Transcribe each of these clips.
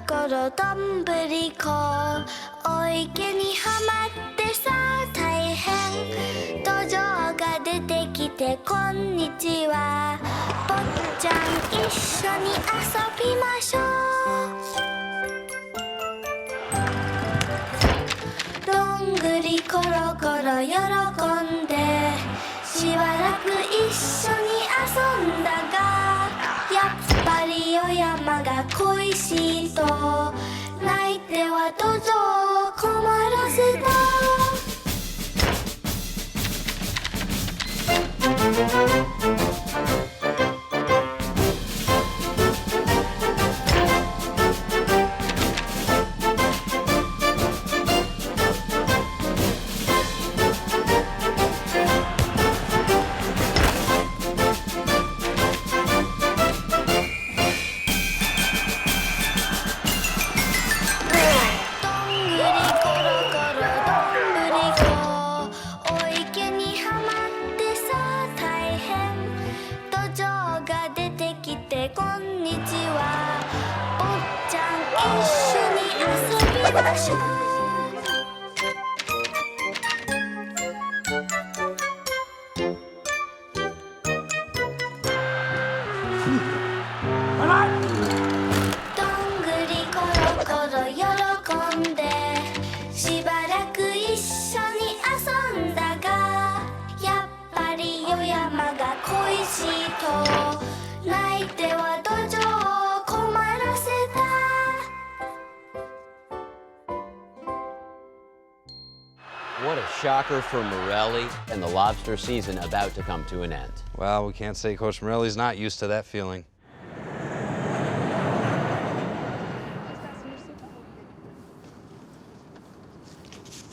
コロどんぶりこお池にはまってさ大変土壌が出てきてこんにちは坊ちゃん一緒に遊びましょうどんぐりころころ喜んでしばらく一緒に遊んだがやっぱりお山が恋しいと泣いては土壌を困らせWhat a shocker for Morelli and the lobster season about to come to an end. Well, we can't say Coach Morelli's not used to that feeling.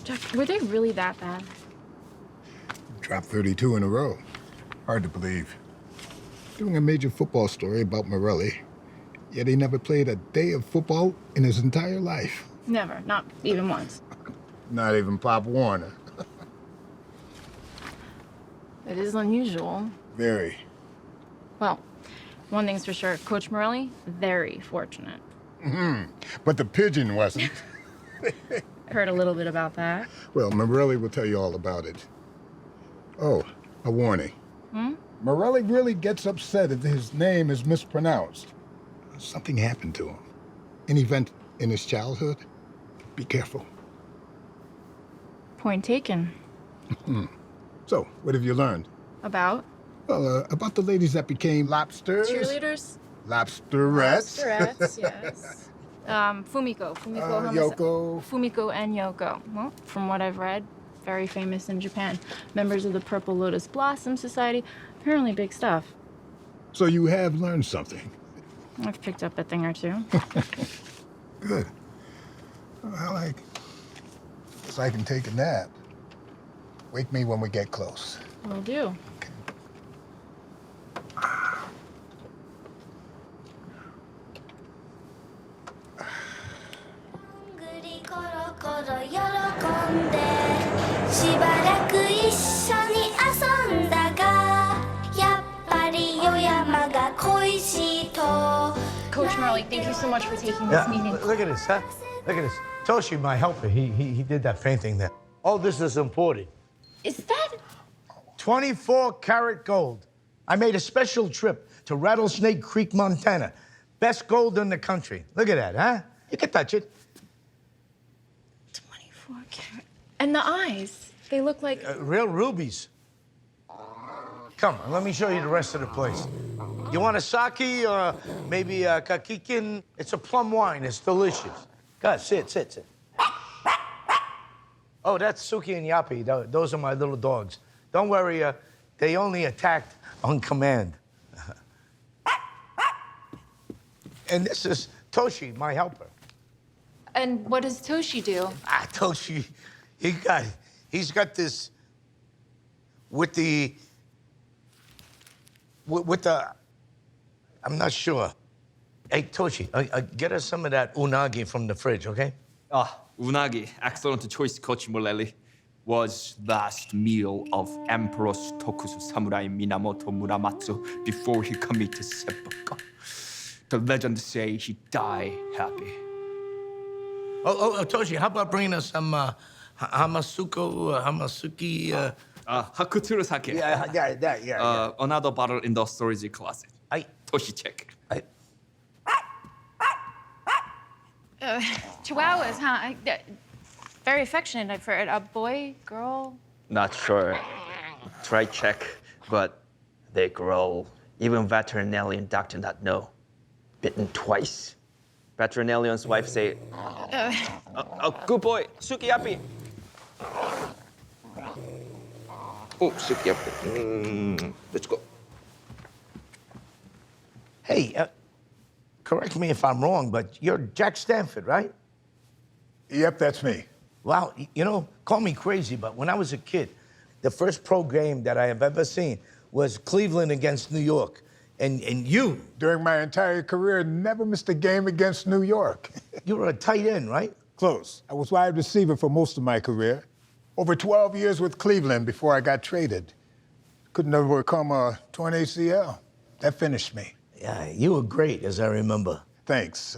Jack, were they really that bad? Dropped 32 in a row. Hard to believe. Doing a major football story about Morelli, yet he never played a day of football in his entire life. Never, not even once. Not even Pop Warner. It is unusual. Very. Well, one thing's for sure, Coach Morelli, very fortunate. But the pigeon wasn't. I heard a little bit about that. Well, Morelli will tell you all about it. Oh, a warning. Morelli really gets upset if his name is mispronounced. Something happened to him. An event in his childhood. Be careful. Point taken. So, what have you learned? About? Well, about the ladies that became lobsters. Cheerleaders? Lobsterettes. Lobsterettes, yes. Fumiko. Yoko. Fumiko and Yoko. Well, from what I've read, very famous in Japan. Members of the Purple Lotus Blossom Society. Apparently big stuff. So you have learned something. I've picked up a thing or two. Good. Well, I guess I can take a nap. Wake me when we get close. Will do. Coach Morelli, thank you so much for taking this meeting. Look at this, huh? Look at this. Toshi, my helper, he did that painting there. All this is imported. Is that? 24-karat gold. I made a special trip to Rattlesnake Creek, Montana. Best gold in the country. Look at that, huh? You can touch it. 24 karat. And the eyes, they look like... Real rubies. Come on, let me show you the rest of the place. You want a sake or maybe a kakikin? It's a plum wine. It's delicious. God, sit. Oh, that's Suki and Yappy. Those are my little dogs. Don't worry, they only attacked on command. And this is Toshi, my helper. And what does Toshi do? Toshi, he's got this with the, I'm not sure. Hey, Toshi, get us some of that unagi from the fridge, okay? Unagi, excellent choice, Coach Morelli. Was last meal of Emperor Tokusu Samurai Minamoto Muramatsu before he committed seppuku. The legends say he died happy. Toshi, how about bringing us some Hamasuki? Hakuturu sake. Yeah. Another bottle in the storage closet. Toshi check. Chihuahuas, huh? Very affectionate, I've heard. A boy, girl? Not sure. Try check, but they grow. Even veterinarian doctor not know. Bitten twice. Veterinarian's wife say, good boy, Sukiyaki. Oh, Sukiyaki. Let's go. Hey, correct me if I'm wrong, but you're Jack Stanford, right? Yep, that's me. Wow, you know, call me crazy, but when I was a kid, the first pro game that I have ever seen was Cleveland against New York. And you, During my entire career, never missed a game against New York. you were a tight end, right? Close. I was wide receiver for most of my career. Over 12 years with Cleveland before I got traded. Couldn't overcome a torn ACL. That finished me. Yeah, you were great, as I remember. Thanks.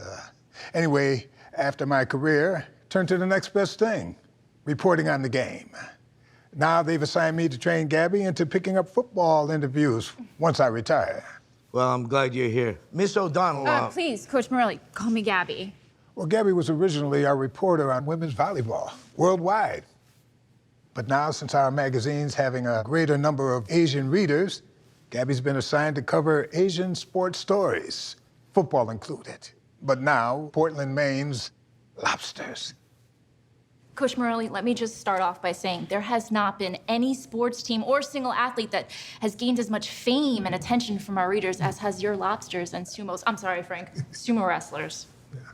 Anyway, after my career, turned to the next best thing, reporting on the game. Now they've assigned me to train Gabby into picking up football interviews once I retire. Well, I'm glad you're here. Miss O'Donnell. Please, Coach Morelli, call me Gabby. Well, Gabby was originally our reporter on women's volleyball, worldwide. But now, since our magazine's having a greater number of Asian readers, Gabby's been assigned to cover Asian sports stories, football included. But now, Portland, Maine's lobsters. Coach Morelli, let me just start off by saying there has not been any sports team or single athlete that has gained as much fame and attention from our readers as has your lobsters and sumo wrestlers.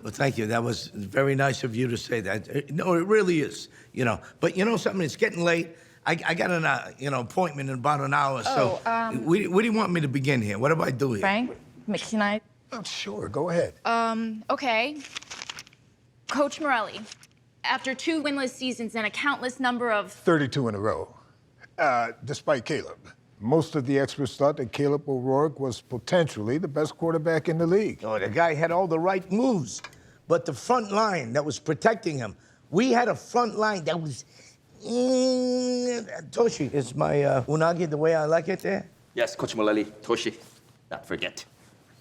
Well, thank you. That was very nice of you to say that. No, it really is, you know. But you know something? It's getting late. I got an appointment in about an hour, so where do you want me to begin here? What do I do here? Frank, Mickey and I. Oh, sure, go ahead. Okay. Coach Morelli, after 2 winless seasons and a countless number of 32 in a row, despite Caleb. Most of the experts thought that Caleb O'Rourke was potentially the best quarterback in the league. Oh, the guy had all the right moves, but the front line that was protecting him, we had a front line that was... Toshi, is my unagi the way I like it there? Yes, Coach Morelli, Toshi. Not forget.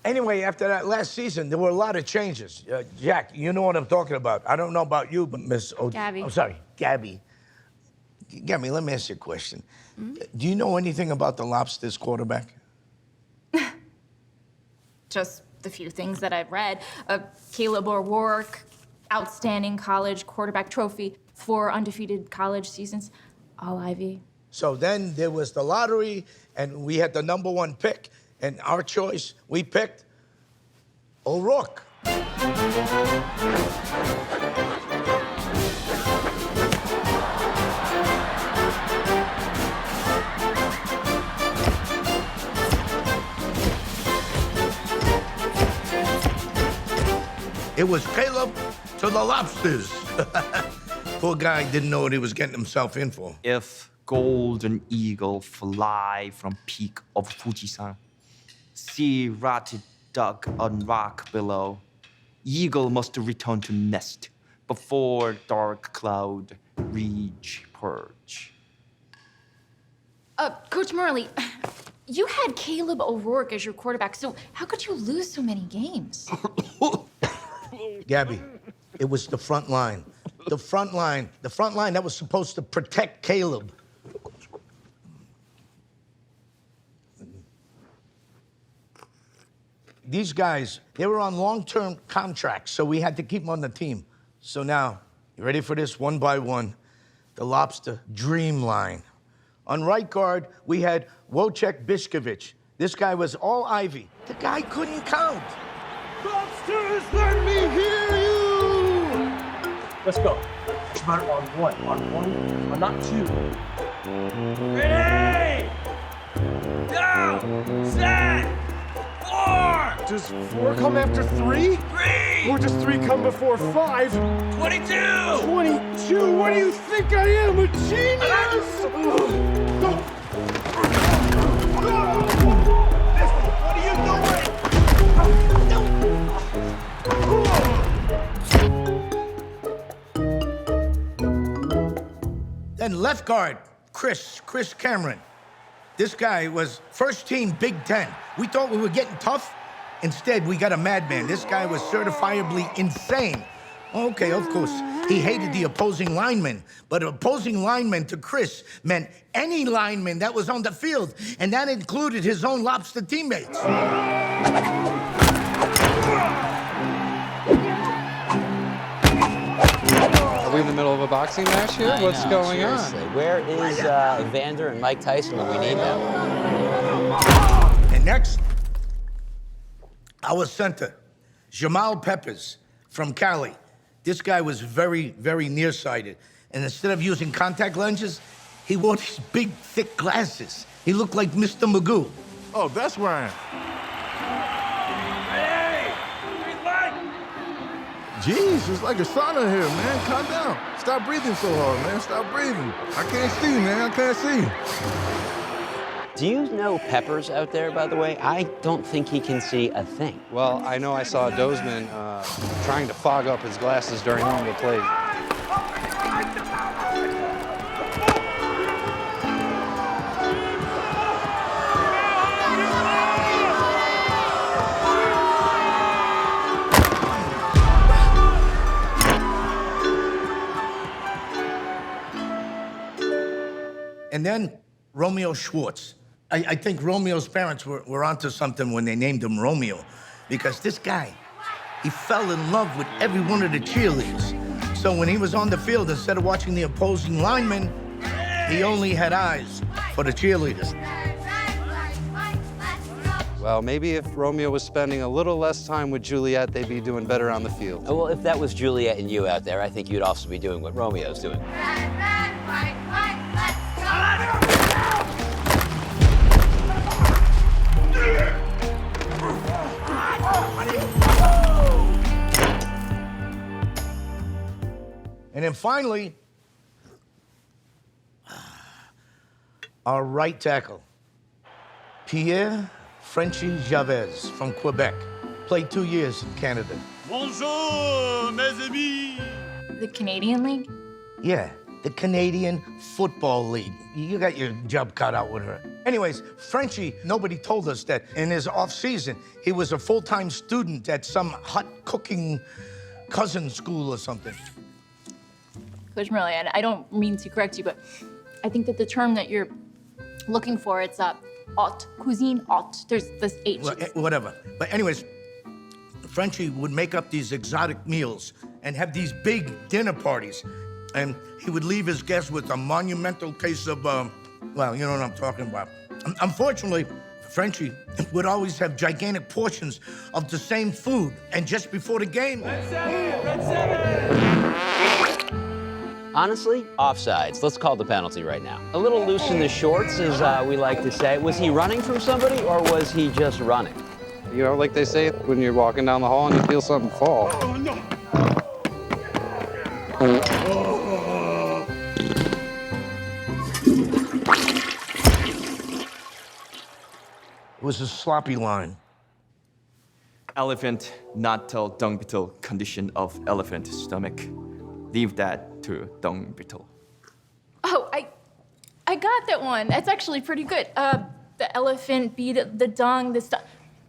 Anyway, after that last season, there were a lot of changes. Jack, you know what I'm talking about. I don't know about you, but Miss Gabby. I'm sorry, Gabby. Gabby, let me ask you a question. Do you know anything about the Lobsters quarterback? just the few things that I've read. Caleb O'Rourke, outstanding college quarterback trophy, 4 undefeated college seasons, all Ivy. So then there was the lottery, and we had the #1 pick, and our choice, we picked O'Rourke. It was Caleb to the Lobsters. Poor guy didn't know what he was getting himself in for. If golden eagle fly from peak of Fujisan, see rotted duck on rock below, eagle must return to nest before dark cloud reach perch. Coach Morley, you had Caleb O'Rourke as your quarterback, so how could you lose so many games? Gabby, it was the front line. The front line that was supposed to protect Caleb. These guys, they were on long-term contracts, so we had to keep them on the team. So now, you ready for this? One by one, the Lobster Dream Line. On right guard, we had Wojciech Biszkiewicz. This guy was all Ivy. The guy couldn't count. Lobsters, let me hear you! Let's go. Run on one, on not 2. Ready! Go! Set! 4! Does 4 come after 3? 3! Or does 3 come before 5? 22! 22? What do you think I am, a genius? What are you doing? Then left guard, Chris Cameron. This guy was first team Big Ten. We thought we were getting tough. Instead, we got a madman. This guy was certifiably insane. Okay, of course, he hated the opposing linemen, but opposing linemen to Chris meant any lineman that was on the field, and that included his own lobster teammates. Are we in the middle of a boxing match here? What's going Seriously. on? Where is Evander and Mike Tyson when we need them? And next, our center, Jamal Peppers from Cali. This guy was very, very nearsighted. And instead of using contact lenses, he wore these big, thick glasses. He looked like Mr. Magoo. Oh, that's Ryan. Jeez, it's like a sauna here, man. Calm down. Stop breathing so hard, man. Stop breathing. I can't see, man. I can't see. Do you know Peppers out there, by the way? I don't think he can see a thing. Well, I know I saw Dozeman trying to fog up his glasses during one of the plays. And then Romeo Schwartz. I think Romeo's parents were onto something when they named him Romeo, because this guy, he fell in love with every one of the cheerleaders. So when he was on the field, instead of watching the opposing linemen, he only had eyes for the cheerleaders. Well, maybe if Romeo was spending a little less time with Juliet, they'd be doing better on the field. Well, if that was Juliet and you out there, I think you'd also be doing what Romeo's doing. And then finally, our right tackle, Pierre Frenchy Javez from Quebec. Played 2 years in Canada. Bonjour, mes amis. The Canadian League? Yeah, the Canadian Football League. You got your job cut out with her. Anyways, Frenchie, nobody told us that in his off-season, he was a full-time student at some hot cooking cousin school or something. Coach Morelli, and I don't mean to correct you, but I think that the term that you're looking for, it's haute cuisine, haute. There's this H. Well, whatever. But anyways, Frenchie would make up these exotic meals and have these big dinner parties. And he would leave his guests with a monumental case of, well, you know what I'm talking about. Unfortunately, Frenchie would always have gigantic portions of the same food. And just before the game... Honestly, offsides. Let's call the penalty right now. A little loose in the shorts, as we like to say. Was he running from somebody, or was he just running? You know, like they say when you're walking down the hall and you feel something fall. Oh, no. It was a sloppy line. Elephant not tell Dong Bitul condition of elephant stomach. Leave that to Dong Bitul. Oh, I got that one. That's actually pretty good. The elephant beat the dung,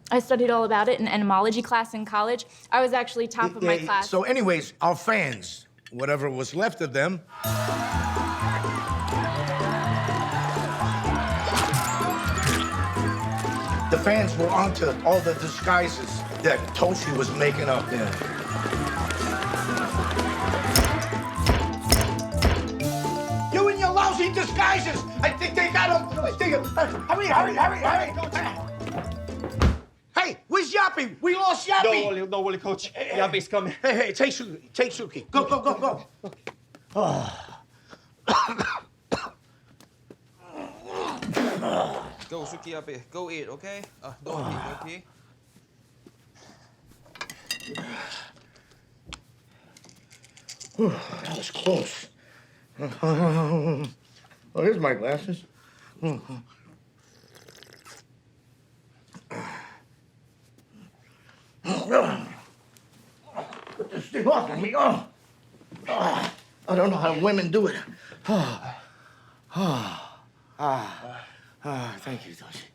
I studied all about it in entomology class in college. I was actually top of my class. So anyways, our fans, whatever was left of them, the fans were onto all the disguises that Toshi was making up there. You and your lousy disguises! I think they got him! Hurry! Hey, where's Yappy? We lost Yappy! Don't worry, coach. Yappy's coming. Hey, take Suki. Go. Go, Suki, Yappy. Go eat, okay? Don't pee, don't pee. That was close. Oh, here's my glasses. Put this thing off of me. I don't know how women do it. Thank you, Toshi.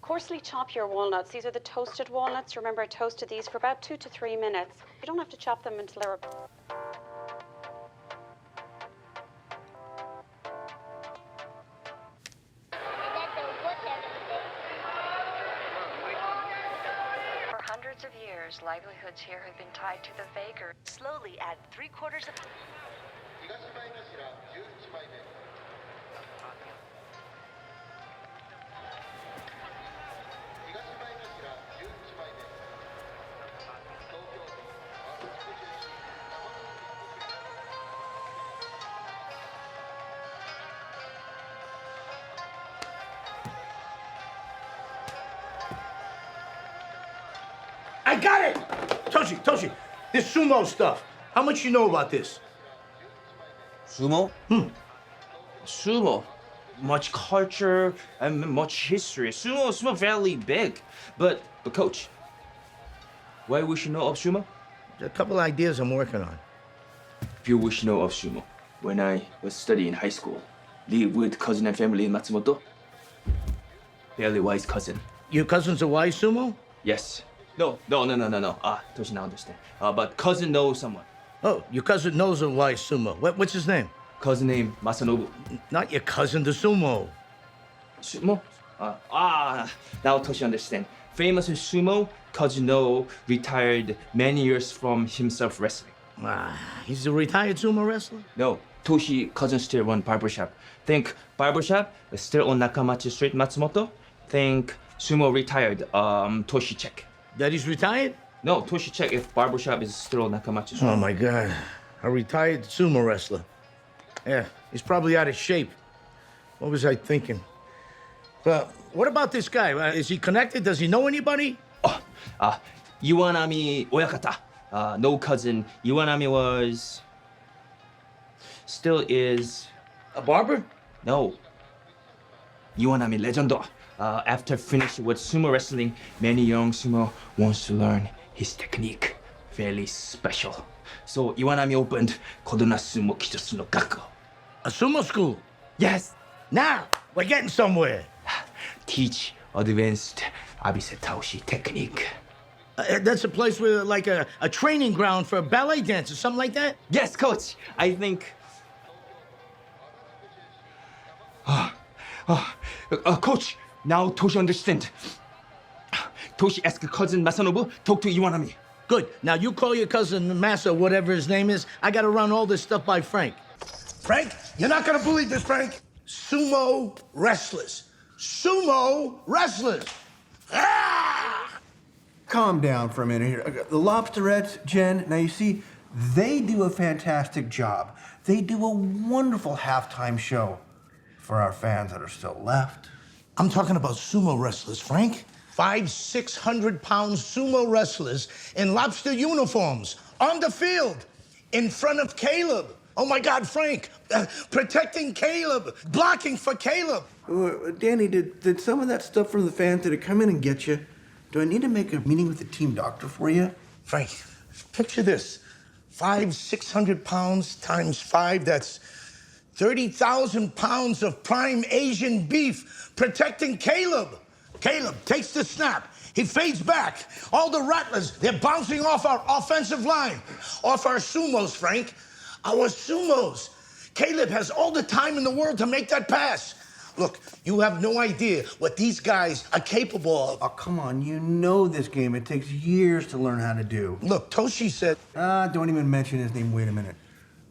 Coarsely chop your walnuts. These are the toasted walnuts. Remember, I toasted these for about 2 to 3 minutes. You don't have to chop them until they're... For hundreds of years, livelihoods here have been tied to the vagary. Slowly add 3/4 of... I got it! Toshi, this sumo stuff. How much you know about this? Sumo? Sumo. Much culture and much history. Sumo fairly big. But coach, why we should know of sumo? There's a couple ideas I'm working on. If you wish to know of sumo, when I was studying high school, live with cousin and family in Matsumoto. Fairly wise cousin. Your cousin's a wise sumo? Yes. No. Toshi now understand. But cousin knows someone. Oh, your cousin knows a wise sumo. What's his name? Cousin named Masanobu. Not your cousin, the sumo. Sumo? Now Toshi understand. Famous sumo, cousin No retired many years from himself wrestling. He's a retired sumo wrestler? No, Toshi cousin still run barbershop. Think barbershop still on Nakamachi Street, Matsumoto. Think sumo retired. Toshi check. That he's retired? No, Toshi check if barbershop is still on Nakamachi Street. Oh my God, a retired sumo wrestler. Yeah, he's probably out of shape. What was I thinking? Well, what about this guy? Is he connected? Does he know anybody? Iwanami Oyakata. No cousin. Iwanami was... still is... A barber? No. Iwanami legend. After finishing with sumo wrestling, many young sumo wants to learn his technique. Fairly special. So Iwanami opened Kodona Sumo Kijutsu no Gakuo. A sumo school? Yes. Now, we're getting somewhere. Teach advanced Abise Taoshi technique. That's a place where, like a training ground for ballet dancers, something like that? Yes, coach. I think... coach, now Toshi understand. Toshi ask cousin Masanobu, talk to Iwanami. Good. Now you call your cousin Masa, whatever his name is. I gotta run all this stuff by Frank. Frank, you're not gonna believe this, Frank. Sumo wrestlers. Sumo wrestlers. Calm down for a minute here. The Lobsterettes, Jen, now you see, they do a fantastic job. They do a wonderful halftime show for our fans that are still left. I'm talking about sumo wrestlers, Frank. 500-600-pound sumo wrestlers in lobster uniforms on the field in front of Caleb. Oh my God, Frank, protecting Caleb, blocking for Caleb. Danny, did some of that stuff from the fans, did it come in and get you? Do I need to make a meeting with the team doctor for you? Frank, picture this. 500-600 pounds times 5, that's 30,000 pounds of prime Asian beef protecting Caleb. Caleb takes the snap. He fades back. All the rattlers, they're bouncing off our offensive line, off our sumos, Frank. Our sumos. Caleb has all the time in the world to make that pass. Look, you have no idea what these guys are capable of. Oh, come on, you know this game. It takes years to learn how to do. Look, Toshi said... Don't even mention his name. Wait a minute.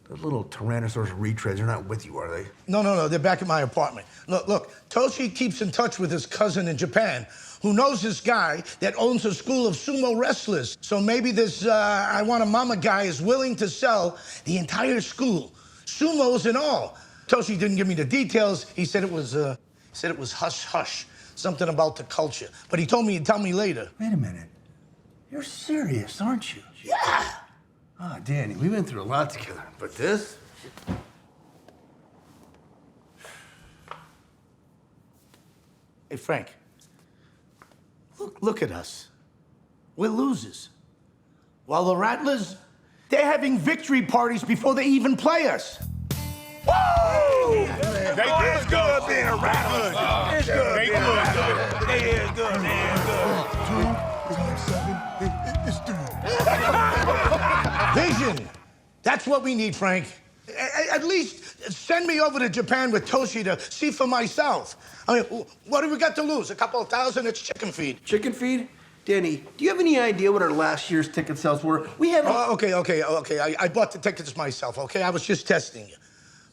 Those little Tyrannosaurus retreads, they're not with you, are they? No, they're back at my apartment. Look, Toshi keeps in touch with his cousin in Japan, who knows this guy that owns a school of sumo wrestlers. So maybe this I Want a Mama guy is willing to sell the entire school, sumos and all. Toshi didn't give me the details. He said it was hush-hush, something about the culture. But he told me he'd tell me later. Wait a minute. You're serious, aren't you? Yeah. Ah, Danny, we've been through a lot together, but this? Hey, Frank. Look at us. We're losers. While the Rattlers, they're having victory parties before they even play us. Woo! It's good being a Rattler. It's good being a Rattler. It is good, man. Vision. That's what we need, Frank. At least send me over to Japan with Toshi to see for myself. I mean, what do we got to lose? A couple of thousand? It's chicken feed. Chicken feed? Danny, do you have any idea what our last year's ticket sales were? We have... Okay. I bought the tickets myself, okay? I was just testing you.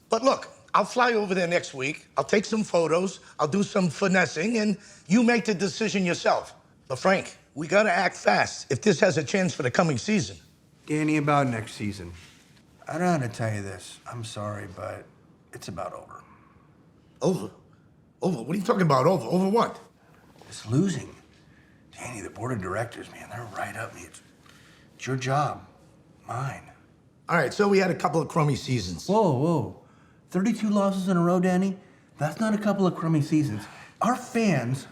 But look, I'll fly over there next week. I'll take some photos. I'll do some finessing, and you make the decision yourself. But Frank, we gotta act fast if this has a chance for the coming season. Danny, about next season. I don't know how to tell you this. I'm sorry, but it's about over. Over? Over? What are you talking about, over? Over what? It's losing. Danny, the board of directors, man, they're right up me. It's your job, mine. All right, so we had a couple of crummy seasons. Whoa. 32 losses in a row, Danny? That's not a couple of crummy seasons. Our fans,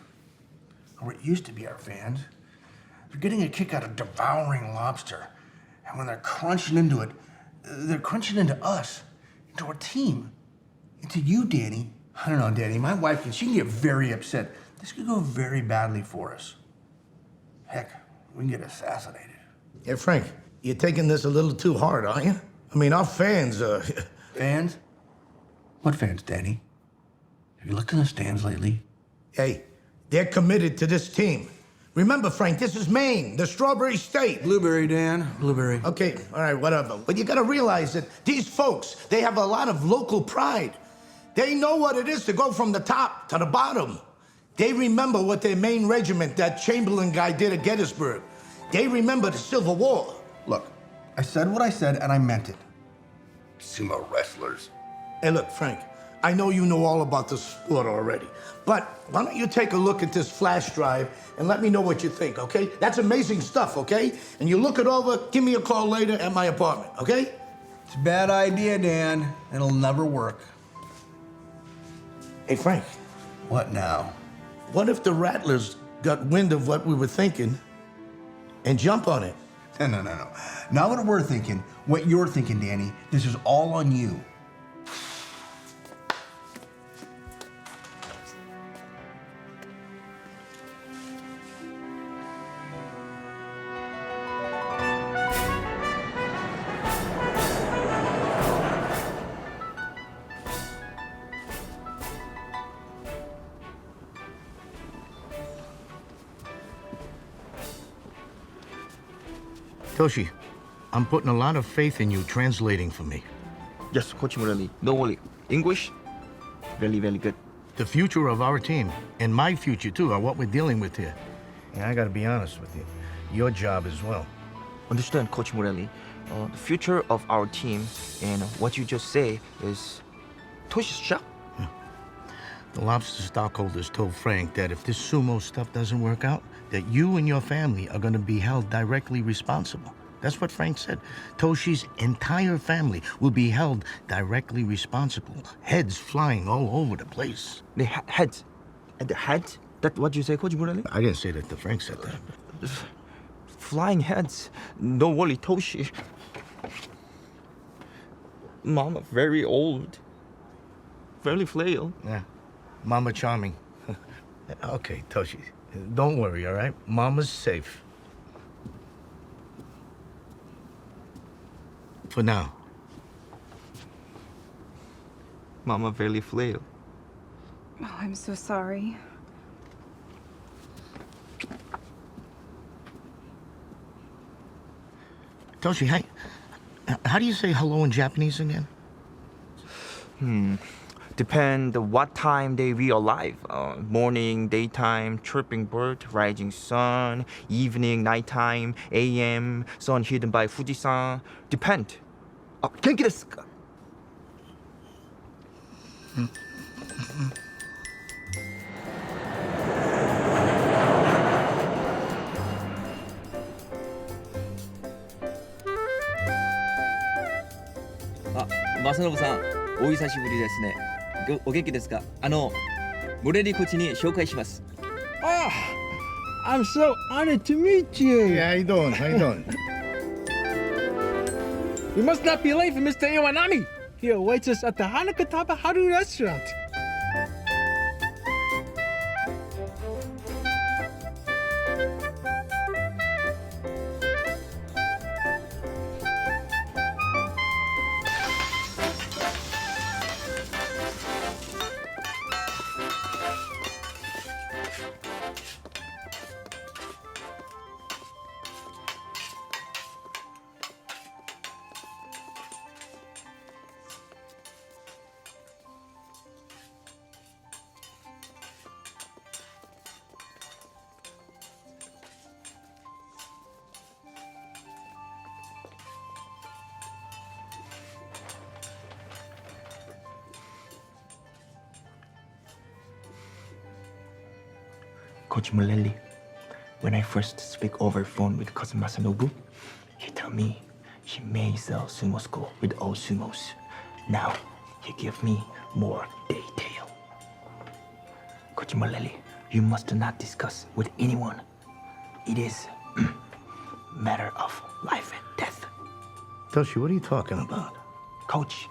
or what used to be our fans, they're getting a kick out of devouring lobster. And when they're crunching into it, they're crunching into us, into our team, into you, Danny. I don't know, Danny. My wife, she can get very upset. This could go very badly for us. Heck, we can get assassinated. Yeah, Frank, you're taking this a little too hard, aren't you? I mean, our fans, Fans? What fans, Danny? Have you looked in the stands lately? Hey, they're committed to this team. Remember, Frank, this is Maine, the Strawberry State. Blueberry, Dan. Blueberry. Okay, all right, whatever. But you gotta realize that these folks, they have a lot of local pride. They know what it is to go from the top to the bottom. They remember what their main regiment, that Chamberlain guy, did at Gettysburg. They remember the Civil War. Look, I said what I said, and I meant it. Sumo wrestlers. Hey, look, Frank, I know you know all about the sport already, but why don't you take a look at this flash drive and let me know what you think, okay? That's amazing stuff, okay? And you look it over, give me a call later at my apartment, okay? It's a bad idea, Dan. It'll never work. Hey, Frank. What now? What if the Rattlers got wind of what we were thinking and jump on it? No. Not what we're thinking. What you're thinking, Danny. This is all on you. Toshi, I'm putting a lot of faith in you translating for me. Yes, Coach Morelli. No worry. English, very, very good. The future of our team, and my future too, are what we're dealing with here. And I gotta be honest with you, your job as well. Understand, Coach Morelli. The future of our team and what you just say is Toshi's job. The lobster stockholders told Frank that if this sumo stuff doesn't work out, that you and your family are gonna be held directly responsible. That's what Frank said. Toshi's entire family will be held directly responsible. Heads flying all over the place. The heads? And the heads? That's what you say, Coach Morelli? I didn't say that, Frank said that. Flying heads. Don't worry, Toshi. Mama, very old. Very frail. Yeah, Mama charming. Okay, Toshi, don't worry, all right? Mama's safe. For now. Mama very frail. Oh, I'm so sorry. Toshi, how do you say hello in Japanese again? Depend what time they we alive. Morning, daytime, chirping bird, rising sun, evening, nighttime, AM, sun hidden by Fujisan. Depend. Genki desu ka? 正信さん、お久しぶりですね。お元気ですか？モレリコーチに紹介します。Ah, I'm so honored to meet you. Hey, how you doing? How you doing? We must not be late for Mr. Iwanami. He awaits us at the Hanakataba Haru restaurant. Coach Morelli, when I first speak over phone with cousin Masanobu, he tell me he may sell sumo school with all sumos. Now he give me more detail. Coach Morelli, you must not discuss with anyone. It is matter of life and death. Toshi, what are you talking about? Coach,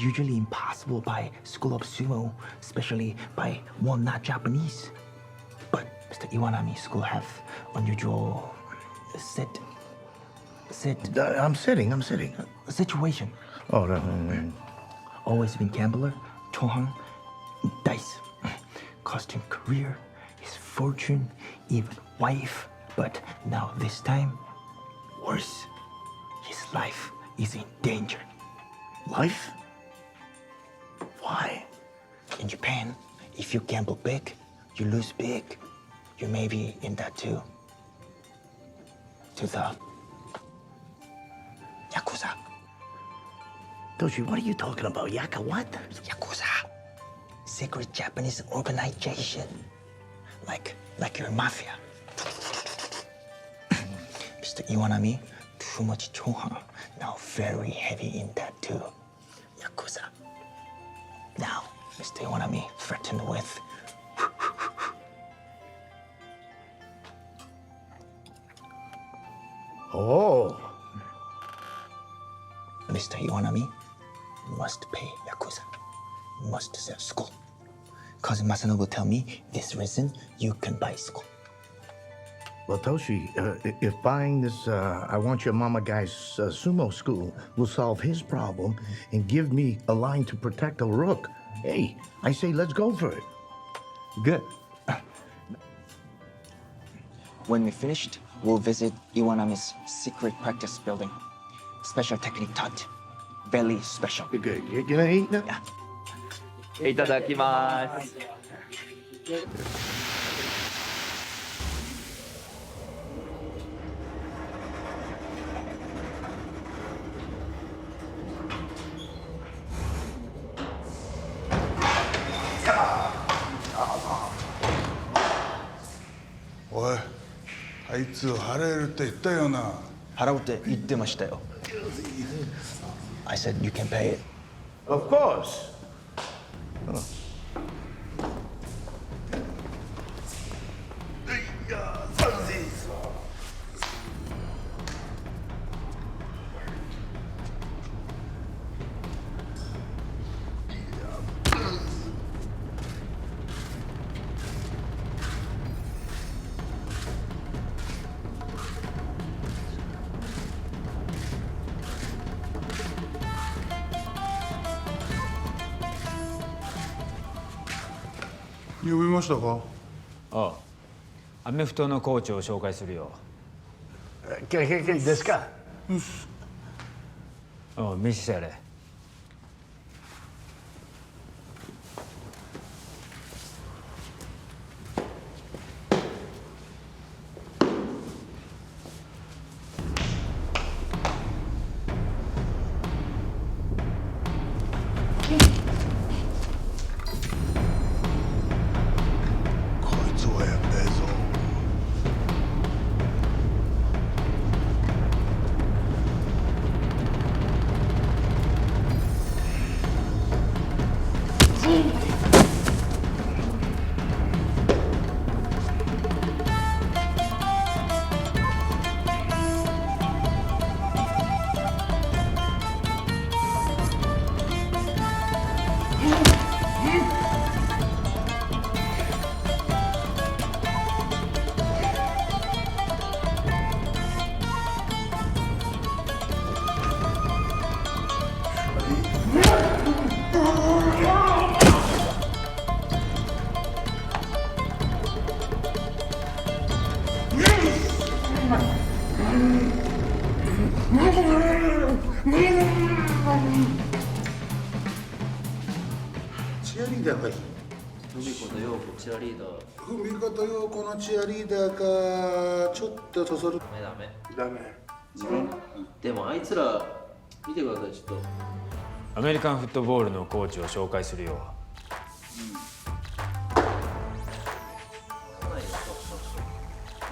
usually impossible by school of sumo, especially by one not Japanese. But Mr. Iwanami school have unusual I'm sitting. situation. Oh, right. Always been gambler, chohan, dice. Cost him career, his fortune, even wife. But now this time, worse. His life is in danger. Life? Why? In Japan, if you gamble big, you lose big. You may be in that too. To the Yakuza. Toshi, what are you talking about? Yaka what? Yakuza. Secret Japanese organization. Like your mafia. Mr. Iwanami, too much chohan. Now very heavy in that too. Yakuza. Now, Mr. Iwanami threatened with Oh. Mr. Iwanami must pay Yakuza, must sell school. Cousin Masanobu tell me this reason you can buy school. Well, Toshi, if buying this I Want Your Mama guy's sumo school will solve his problem and give me a line to protect a rook, hey, I say let's go for it. Good. When we finished, we'll visit Iwanami's secret practice building. Special technique taught. Very special. Good. You gonna eat now? Yeah. いただきます。おい、あいつ払えるって言ったよな。払うって言ってましたよ。I said you can pay it. Of course.呼びましたか？ああ、アメフトのコーチを紹介するよ。ですか？うん、見せてやれ。チアリーダーがいい。文子と陽子チアリーダー。文子と陽子のチアリーダーかちょっとそそる。ダメ。ダメ。でもあいつら見てくださいちょっと。アメリカンフットボールのコーチを紹介するよ。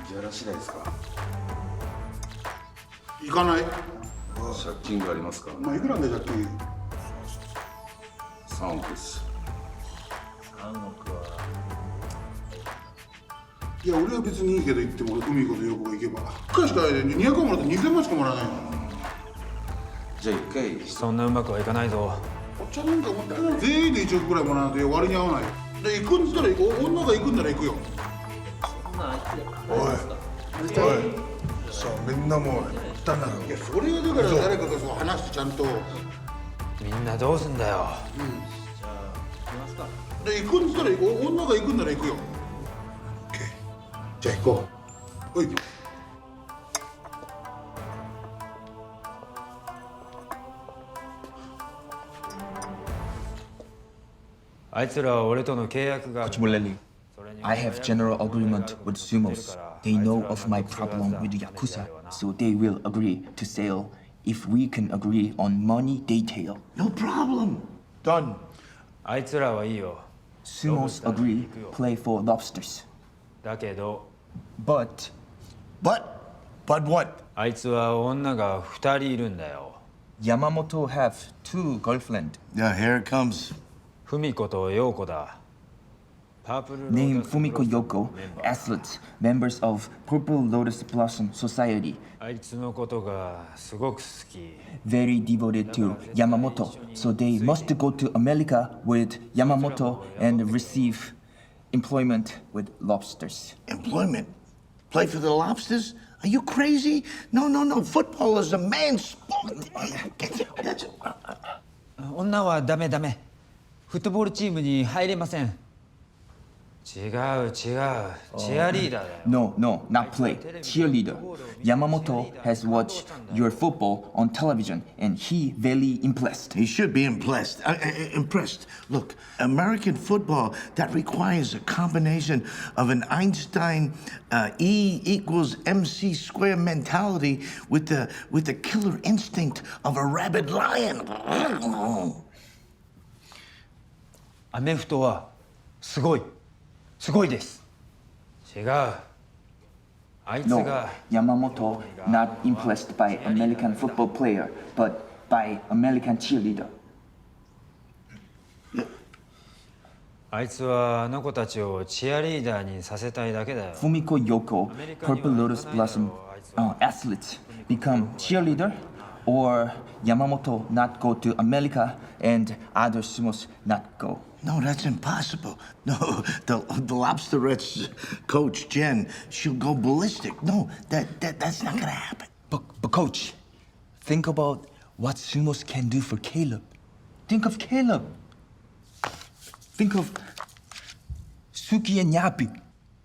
じゃあらしないですか。行かない。借金がありますか。まあいくらなんで借金。3億です。3億は。いや俺は別にいいけど行っても海子と陽子が行けば。1回しか200万もらって2000万しかもらわないの。じゃあ1回。そんなうまくはいかないぞ。お茶なんか持ってない。全員で1億くらいもらわないと割に合わないよ。で行くんだったら女が行くんなら行くよ。そんなあいつで。おいさあみんなもうったんだろ。いやそれはだから誰かがそう話してちゃんと。みんなどうすんだよ。じゃあ行きますか。で行くんだったら女が行くんなら行くよ。オッケー。じゃあ行こう。おい。あいつらは俺との契約が。 Coach Morelli, I have general agreement with Sumos. They know of my problem with Yakuza, so they will agree to sell if we can agree on money detail. No problem. Done. あいつらはいいよ。 Sumos agree play for lobsters. だけど。 But what? あいつは女が2人いるんだよ。 Yamamoto have 2 girlfriend. Yeah, here it comes. 文子と陽子だ。Name Fumiko Yoko, athletes, members of Purple Lotus Blossom Society. あいつのことがすごく好き。 Very devoted to Yamamoto, so they must go to America with Yamamoto and receive employment with lobsters. Employment? Play for the lobsters? Are you crazy? No. Football is a man's sport. 女はダメ。フットボールチームに入れません。違う。チアリーダーだよ。No, not play. Cheerleader. Yamamoto has watched your football on television and he very impressed. He should be impressed. Look, American football, that requires a combination of an Einstein E equals MC square mentality with the killer instinct of a rabid lion. アメフトはすごいです。違う。あいつ No, が。 Yamamoto not impressed by American football player, but by American cheerleader. あいつはあの子たちをチアリーダーにさせたいだけだよ。 Fumiko Yoko, Purple Lotus Blossom athletes, become cheerleader, or Yamamoto not go to America and other sumos not go. No, that's impossible. No, the Lobsterettes coach, Jen, she'll go ballistic. No, that's not gonna happen. But coach, think about what sumos can do for Caleb. Think of Caleb. Think of Suki and Yapi.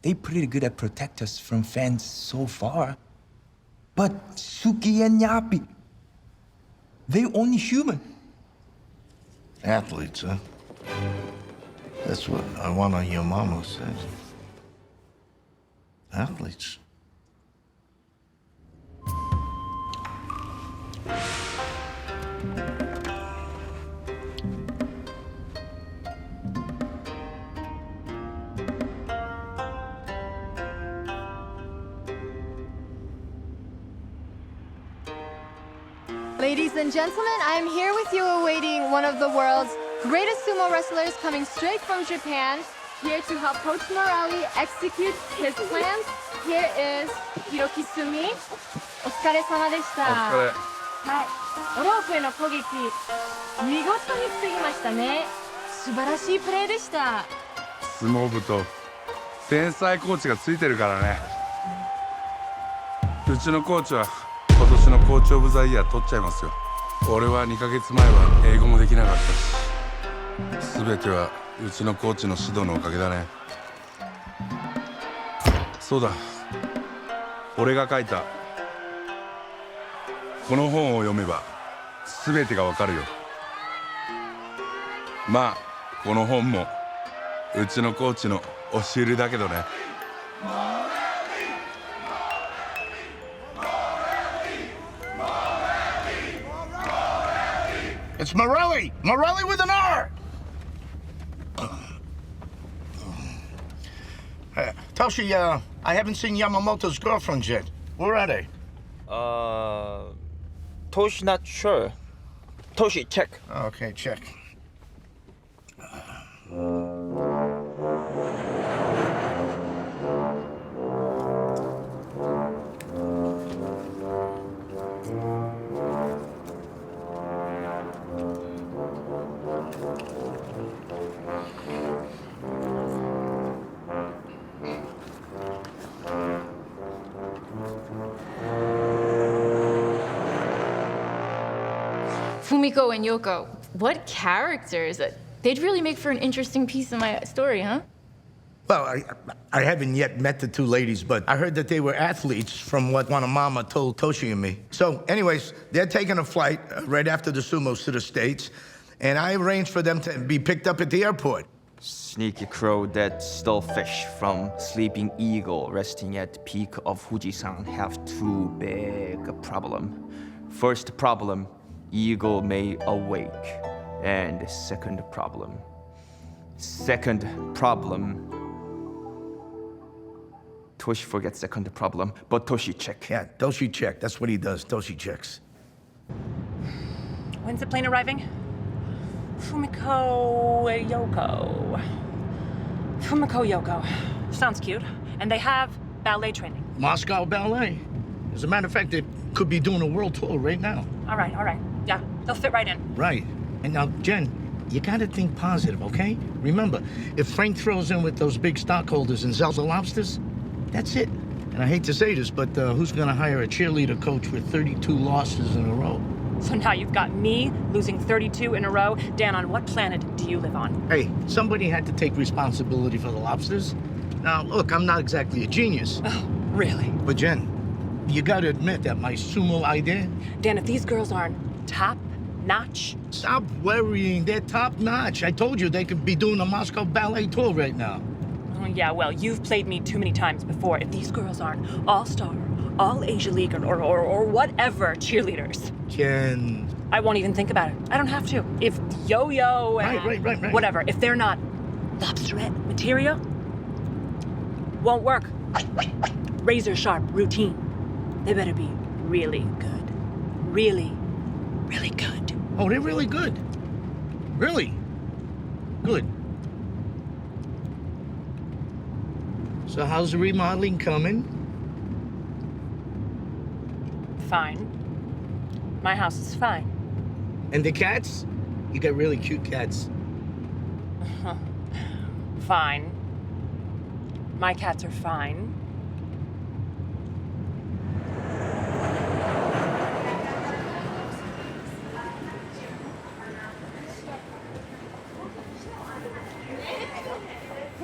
They pretty good at protect us from fans so far. But Suki and Yapi, they only human. Athletes, huh? That's what Iwana Yamama says. Athletes. Ladies and gentlemen, I'm here with you awaiting one of the world's Greatest sumo wrestlers coming straight from Japan, here to help Coach Morelli execute his plans. Here is Hiroki Sumi. お疲れ様でした。はい。おロープへの攻撃、見事に防ぎましたね。素晴らしいプレーでした。相撲部と天才コーチがついてるからね。うちのコーチは今年のコーチオブザイヤー取っちゃいますよ。俺は2ヶ月前は英語もできなかったし、全てはうちのコーチの指導のおかげだね。そうだ、俺が書いたこの本を読めば全てがわかるよ。まあこの本もうちのコーチの教えるだけどね。It's Morelli! Morelli with an R! Toshi, I haven't seen Yamamoto's girlfriends yet. Where are they? Toshi not sure. Toshi, check. Okay, check. Fumiko and Yoko, what characters? They'd really make for an interesting piece in my story, huh? Well, I haven't yet met the two ladies, but I heard that they were athletes from what Wanamama told Toshi and me. So anyways, they're taking a flight right after the sumos to the States, and I arranged for them to be picked up at the airport. Sneaky crow that stole fish from Sleeping Eagle resting at peak of Fujisan have two big problem. First problem, Eagle may awake. And second problem, Toshi forgets second problem, but Toshi check. Yeah, Toshi check. That's what he does. Toshi checks. When's the plane arriving? Fumiko Yoko. Fumiko Yoko. Sounds cute. And they have ballet training. Moscow Ballet. As a matter of fact, they could be doing a world tour right now. All right. Yeah, they'll fit right in. Right. And now, Jen, you gotta think positive, okay? Remember, if Frank throws in with those big stockholders and sells the lobsters, that's it. And I hate to say this, but who's gonna hire a cheerleader coach with 32 losses in a row? So now you've got me losing 32 in a row. Dan, on what planet do you live on? Hey, somebody had to take responsibility for the lobsters. Now, look, I'm not exactly a genius. Oh, really? But Jen, you gotta admit that my sumo idea... Dan, if these girls aren't top-notch... Stop worrying, they're top-notch. I told you they could be doing a Moscow Ballet tour right now. Oh, yeah, well, you've played me too many times before. If these girls aren't all-star, all-Asia League, or whatever cheerleaders... Jen... I won't even think about it. I don't have to. If Yo-Yo and... Right. Whatever, if they're not lobsterette material, won't work. Razor-sharp routine. They better be really good. Really, really good. Oh, they're really good. Really good. So how's the remodeling coming? Fine. My house is fine. And the cats? You got really cute cats. Fine. My cats are fine.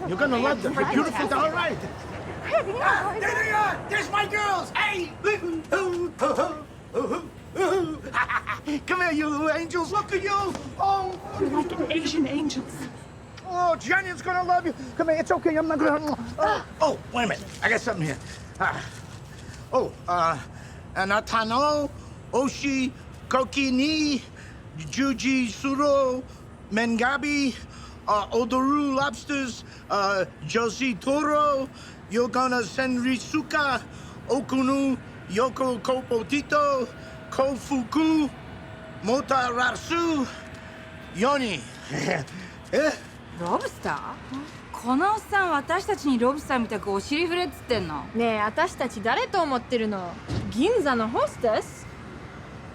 You're gonna love them. They're beautiful. All right. There they are. There's my girls. Hey. Come here, you little angels. Look at you. Oh. You're like an Asian angels. Oh, Jenny's gonna love you. Come here. It's okay. I'm not gonna... Oh, wait a minute. I got something here. Anatano, Oshi, Koki ni, Juji Suro, Mengabi, Odoru Lobsters, Josie Toro, Yogana Senrisuka, Okunu, Yoko Kopotito, Kofuku, Motarasu, Yoni. ロブスター？このおっさん私たちにロブスターみたくお尻振れっつってんの。ねえ、私たち誰と思ってるの？銀座のホステス？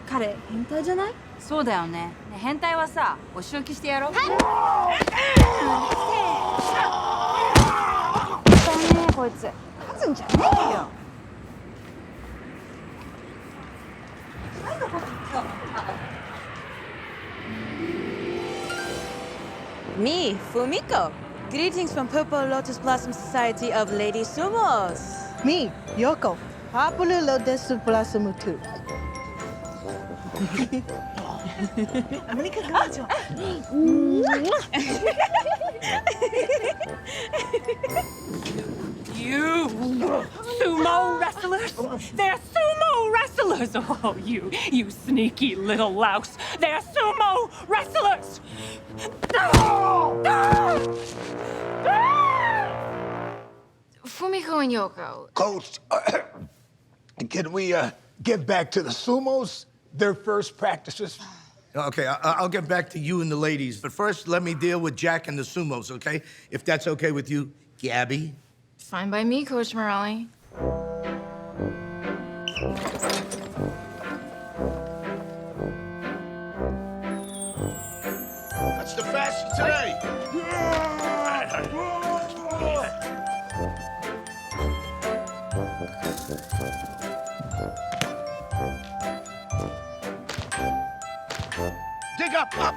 彼変態じゃない？そうだよね。ねえ変態はさ、お仕置きしてやろう。はい。ねえこいつ。勝つんじゃねえよ。Me, Fumiko. Greetings from Purple Lotus Blossom Society of Lady Sumos. Me, Yoko. Popular Lotus Blossom too. You sumo wrestlers? They're sumo wrestlers! Oh, you sneaky little louse. They're sumo wrestlers! Fumiko and Yoko. Coach, can we get back to the sumos? Their first practices? Okay, I'll get back to you and the ladies. But first, let me deal with Jack and the sumos, okay? If that's okay with you, Gabby. Fine by me, Coach Morelli. That's the fastest today. Dig up. Come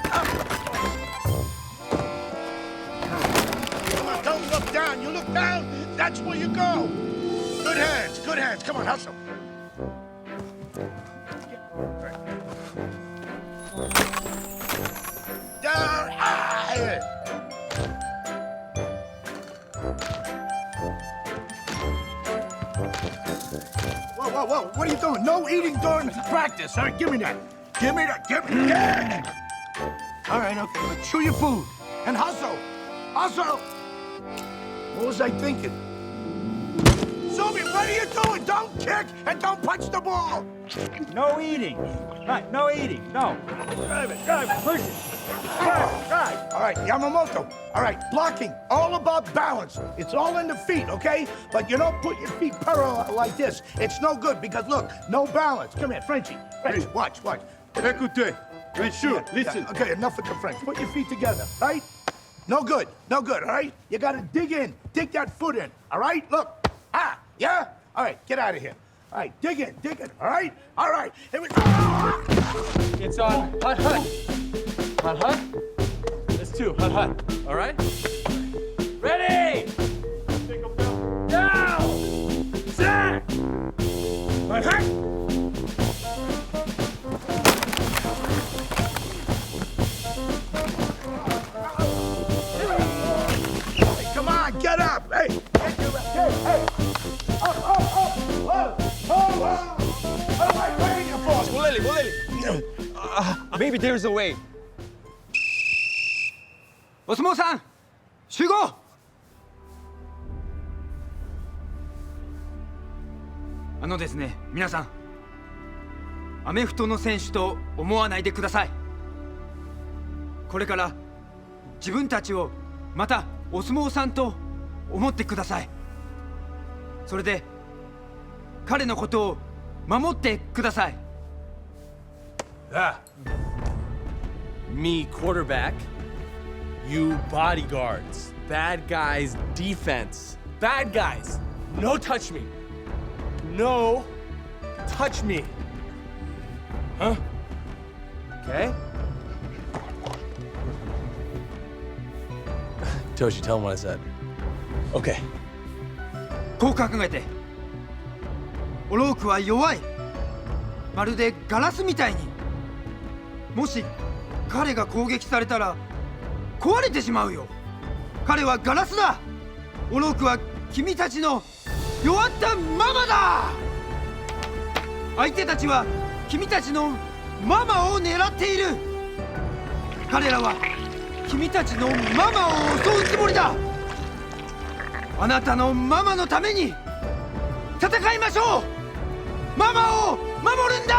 on, don't look down. You look down, that's where you go. Good hands. Come on, hustle. Down. Whoa. What are you doing? No eating during practice. All right, give me that. Give me that. All right, okay, but chew your food and hustle. What was I thinking? Zumi, what are you doing? Don't kick and don't punch the ball. No eating. Right, no eating. No. Drive it. Push it. Drive. All right, Yamamoto. All right, blocking. All about balance. It's all in the feet, okay? But you don't put your feet parallel like this. It's no good because, look, no balance. Come here, Frenchie. Watch. Écoutez. Monsieur, listen. Okay, enough with the French. Put your feet together, right? No good, all right? You gotta dig in. Dig that foot in, all right? Look. Yeah? All right, get out of here. All right, dig in, all right? All right, here we go. It's on. Hut. That's two. Hut. All right? Ready! Down! Set! Hut! Come on, get up! Hey! Hey! Up! Where are you for? Bolelli. Maybe there's a way. お相撲さん集合。ですね、皆さんアメフトの選手と思わないでください。これから自分たちをまたお相撲さんと思ってください。それで彼のことを守ってください。Me quarterback, you bodyguards. Bad guys defense. Bad guys, no touch me. No touch me. Huh? Okay? Toshi, tell him what I said. Okay. こう考えて、オロークは弱い。まるでガラスみたいに。もし彼が攻撃されたら壊れてしまうよ。彼はガラスだ。オロークは君たちの弱ったママだ。相手たちは君たちのママを狙っている。彼らは君たちのママを襲うつもりだ。あなたのママのために戦いましょう。ママを守るんだ。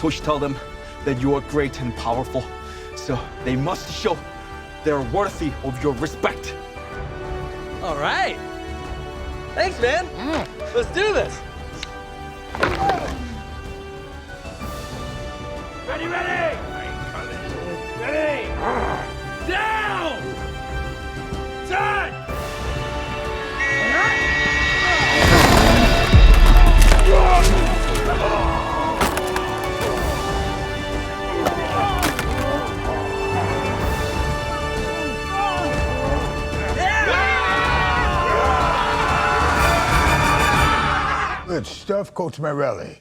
Tosh tell them that you are great and powerful, so they must show they're worthy of your respect. All right. Thanks, man. Let's do this. Ready, ready! Ready! Down! Done! Good stuff, Coach Morelli.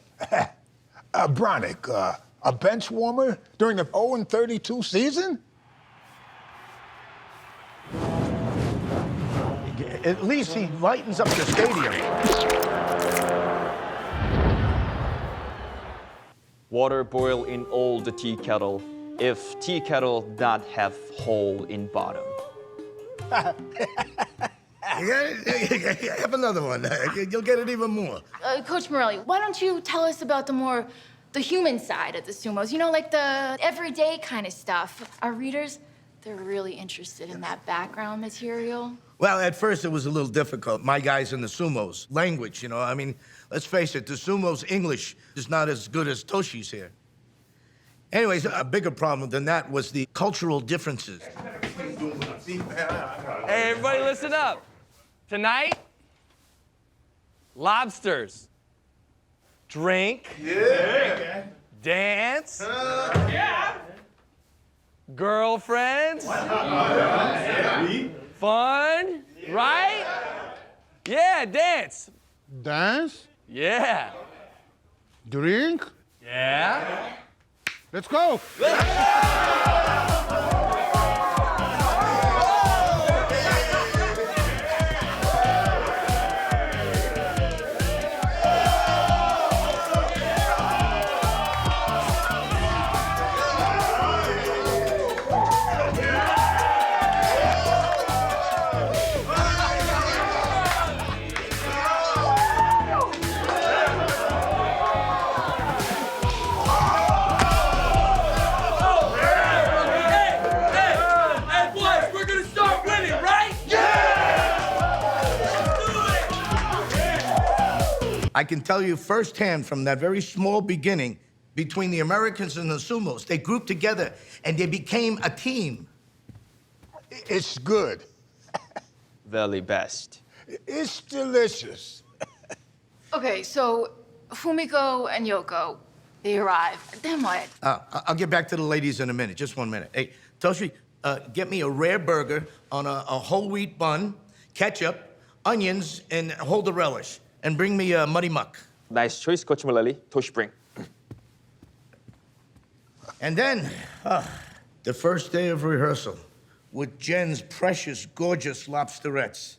Bronick, a bench warmer during the 0-32 season? At least he lightens up the stadium. Water boil in old tea kettle if tea kettle not have hole in bottom. Have another one. You'll get it even more. Coach Morelli, why don't you tell us about the human side of the sumos? You know, like the everyday kind of stuff. Our readers, they're really interested in that background material. Well, at first it was a little difficult. My guys in the sumos, language, you know, I mean, let's face it, the sumos' English is not as good as Toshi's here. Anyways, a bigger problem than that was the cultural differences. Hey, everybody, listen up. Tonight, lobsters. Drink. Yeah. Dance. Yeah. Girlfriends. Fun. Right? Yeah, dance. Dance? Yeah. Drink? Yeah. Let's go! I can tell you firsthand from that very small beginning between the Americans and the sumos, they grouped together and they became a team. It's good. Very best. It's delicious. Okay, so Fumiko and Yoko, they arrive. Then what? I'll get back to the ladies in a minute. Just 1 minute. Hey, Toshi, get me a rare burger on a whole wheat bun, ketchup, onions, and hold the relish. And bring me a muddy muck. Nice choice, Coach Mullally. Tosh bring. And then, the first day of rehearsal with Jen's precious, gorgeous lobsterettes.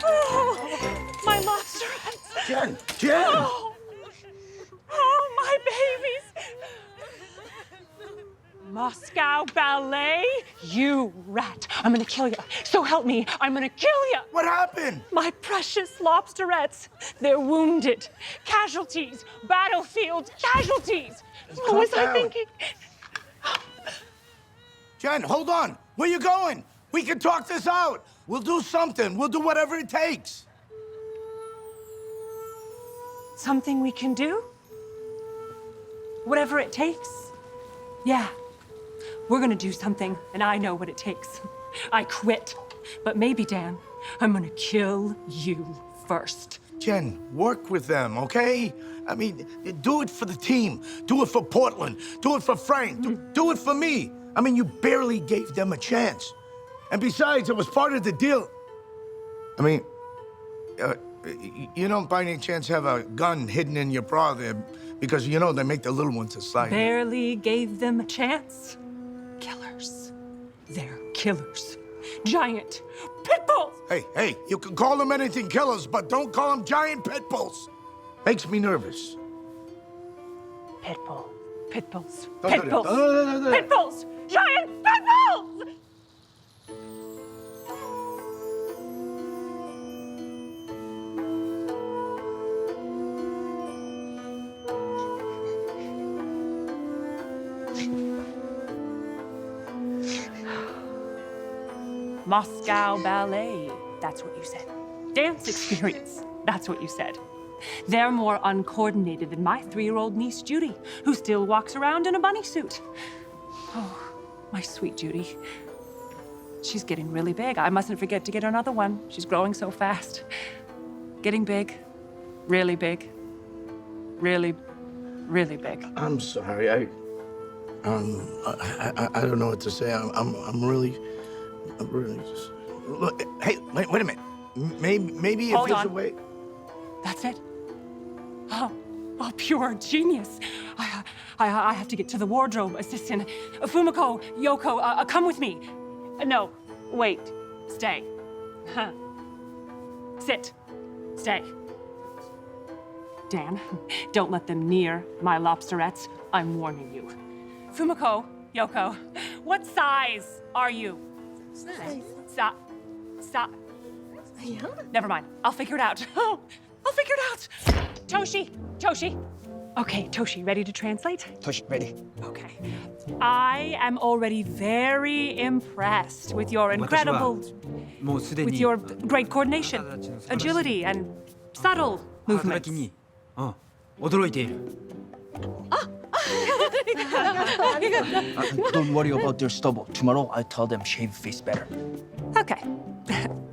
Oh, my lobsterettes. Jen! Oh, my babies. Moscow Ballet, you rat. I'm gonna kill you. So help me, I'm gonna kill you. What happened? My precious lobsterettes. They're wounded. Casualties. Battlefield casualties. What was I thinking? Jen, hold on. Where you going? We can talk this out. We'll do something. We'll do whatever it takes. Something we can do? Whatever it takes? Yeah. We're gonna do something, and I know what it takes. I quit. But maybe, Dan, I'm gonna kill you first. Jen, work with them, okay? I mean, do it for the team. Do it for Portland. Do it for Frank. Do it for me. I mean, you barely gave them a chance. And besides, it was part of the deal. I mean, you don't by any chance have a gun hidden in your bra there because, you know, they make the little ones a slide. Barely gave them a chance. Killers. They're killers. Giant pit bulls! Hey, you can call them anything killers, but don't call them giant pit bulls. Makes me nervous. Pit bull. Pit bulls. Don't Pit do bulls. that. No. Pit bulls! Giant pit bulls! Moscow Ballet, that's what you said. Dance experience, that's what you said. They're more uncoordinated than my 3-year-old niece, Judy, who still walks around in a bunny suit. Oh, my sweet Judy. She's getting really big. I mustn't forget to get her another one. She's growing so fast. Getting big, really big, really, really big. I'm sorry. I don't know what to say. I'm really just... Look, hey, wait a minute. Maybe if there's a way... That's it? Oh, pure genius. I have to get to the wardrobe assistant. Fumiko, Yoko, come with me. No, wait, stay. Huh. Sit, stay. Dan, don't let them near my lobsterettes. I'm warning you. Fumiko, Yoko, what size are you? Stop. Never mind. I'll figure it out. I'll figure it out. Toshi. Okay, Toshi, ready to translate? Toshi, ready. Okay. I am already very impressed with your incredible, with your great coordination, agility, and subtle movements. 驚いている。 Don't worry about their stubble. Tomorrow I'll tell them shave face better. Okay.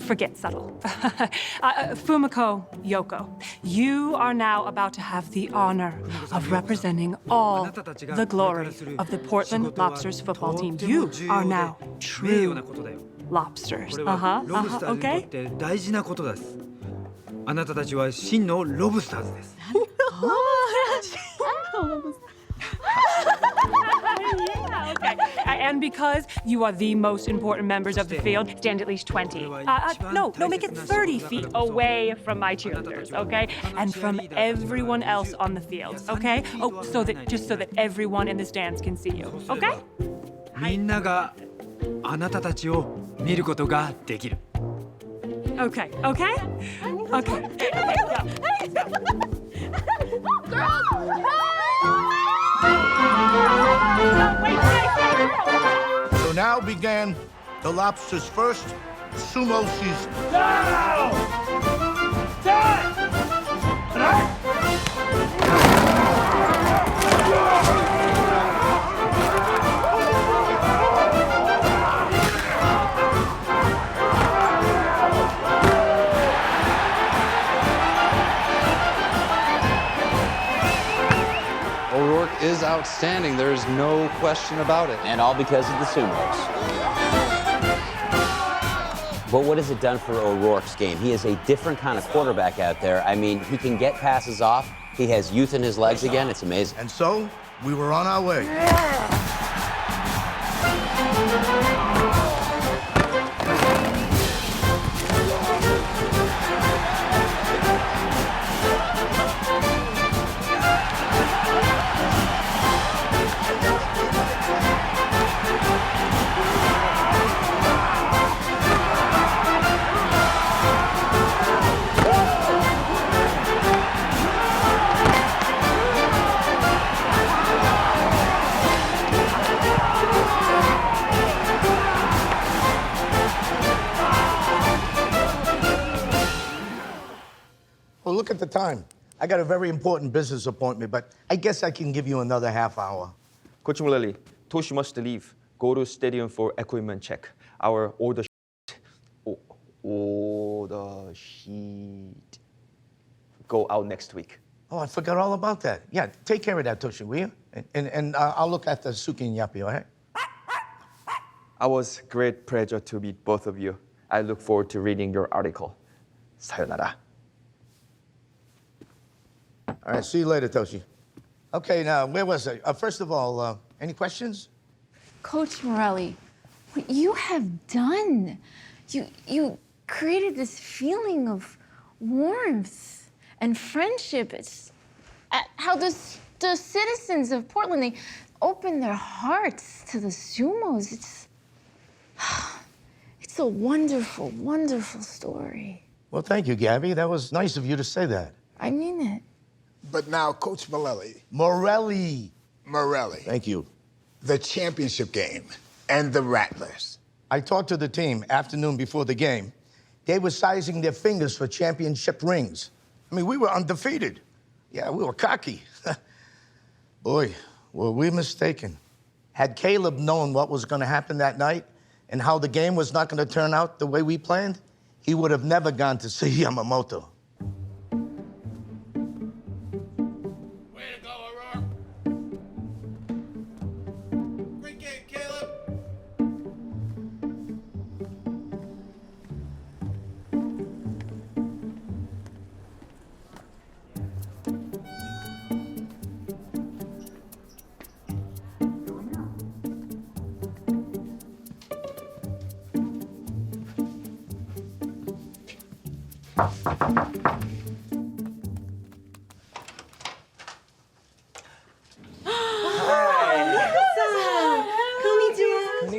Forget subtle. Fumiko, Yoko, you are now about to have the honor of representing all the glory of the Portland Lobsters football team. You are now true lobsters. これはロブスターズにとって大事なことです。あなたたちは真のロブスターズです。 Okay. And because you are the most important members of the field, stand at least 20. No, make it 30 feet away from my cheerleaders, okay? And from everyone else on the field, okay? Oh, so that everyone in the stands can see you, okay? みんながあなたたちを見ることができる。 Okay. So now began the Lobster's first sumo season. O'Rourke is outstanding. There's no question about it. And all because of the sumos. But what has it done for O'Rourke's game? He is a different kind of quarterback out there. I mean, he can get passes off. He has youth in his legs again. It's amazing. And so, we were on our way. Well, look at the time. I got a very important business appointment, but I guess I can give you another half hour. Coach Mullally, Toshi must leave. Go to stadium for equipment check. Our order sheet. go out next week. Oh, I forgot all about that. Yeah, take care of that, Toshi, will you? And I'll look after Suki and Yappy, all right? It was great pleasure to meet both of you. I look forward to reading your article. Sayonara. All right, see you later, Toshi. Okay, now, where was I? First of all, any questions? Coach Morelli, what you have done, you created this feeling of warmth and friendship. It's how the citizens of Portland, they open their hearts to the Sumos. It's a wonderful, wonderful story. Well, thank you, Gabby. That was nice of you to say that. I mean it. But now, Coach Morelli. Morelli. Thank you. The championship game and the Rattlers. I talked to the team afternoon before the game. They were sizing their fingers for championship rings. I mean, we were undefeated. Yeah, we were cocky. Boy, were we mistaken. Had Caleb known what was going to happen that night and how the game was not going to turn out the way we planned, he would have never gone to see Yamamoto.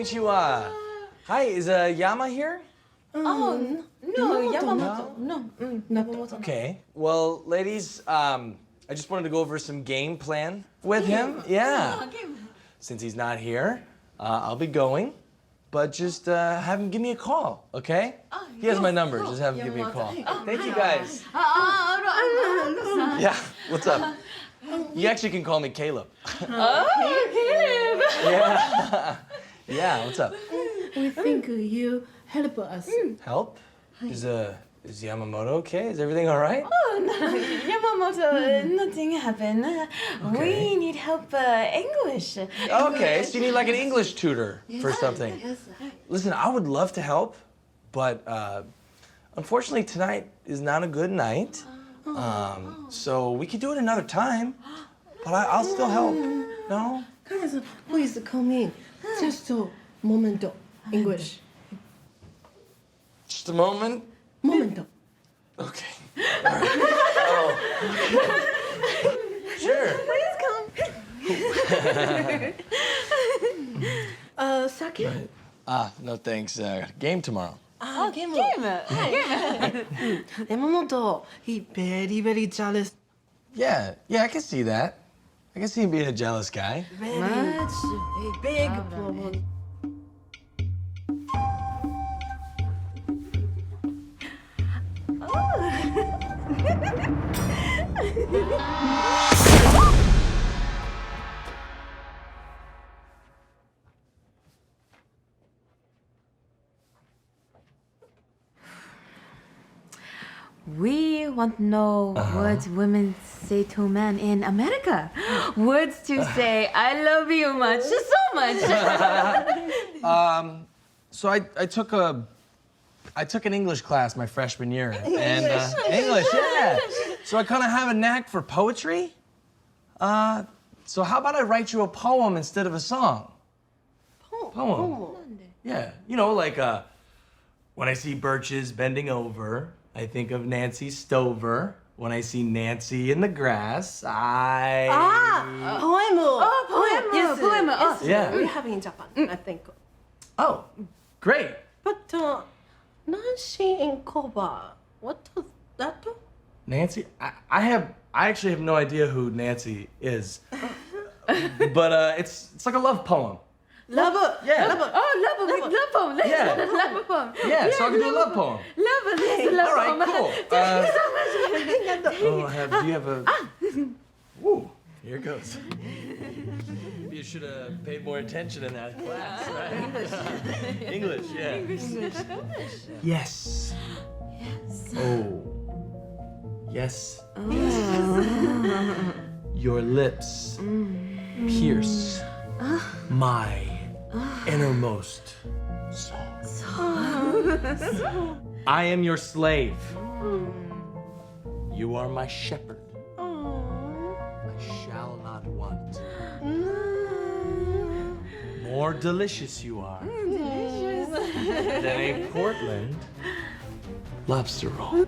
Konnichiwa. Hi, is Yama here? Oh, no, Yamamoto. No, Yamamoto. Okay. Well, ladies, I just wanted to go over some game plan with him. Yeah. Since he's not here, I'll be going, but just have him give me a call, okay? He has my number. Just have him give me a call. Thank you, guys. Yeah. What's up? You actually can call me Caleb. Oh, Caleb. Yeah. Yeah. What's up? We think you help us. Help? Is Yamamoto okay? Is everything all right? Oh, no, Yamamoto, nothing happened. We need help English. Okay, so you need like an English tutor for something. Listen, I would love to help, but unfortunately tonight is not a good night. So we could do it another time, but I'll still help. No? Karen-san, please come in. Just a momento. English. Just a moment. Momento. Okay. All right. Oh. Sure. Please come. Sake? No thanks. Game tomorrow. Game. Yamamoto, he very, very jealous. Yeah, I can see that. I can see him being a jealous guy. Very much. A big problem. We want to know what women say to men in America. Words to say, I love you much, so much. So I took an English class my freshman year. And English, yeah. So I kind of have a knack for poetry. So how about I write you a poem instead of a song? Poem. Yeah, you know, like when I see birches bending over, I think of Nancy Stover. When I see Nancy in the grass, I... Poem. Poem. Yes, poem. Yes, Yeah. we have in Japan, I think. Oh, great. But Nancy in cover, what does that do? Nancy? I actually have no idea who Nancy is. But it's like a love poem. Love. Yeah. Love. Love poem. Yeah. Love poem. Yeah, so I can do a love poem. Love All right, poem. cool. Thank you so much. Do you have a... Ooh, here it goes. You should have paid more attention in that class, right? English, yeah. Yes. Oh. Yes. Your lips pierce my innermost soul. I am your slave. You are my shepherd. I shall not want. More delicious you are than a Portland lobster roll.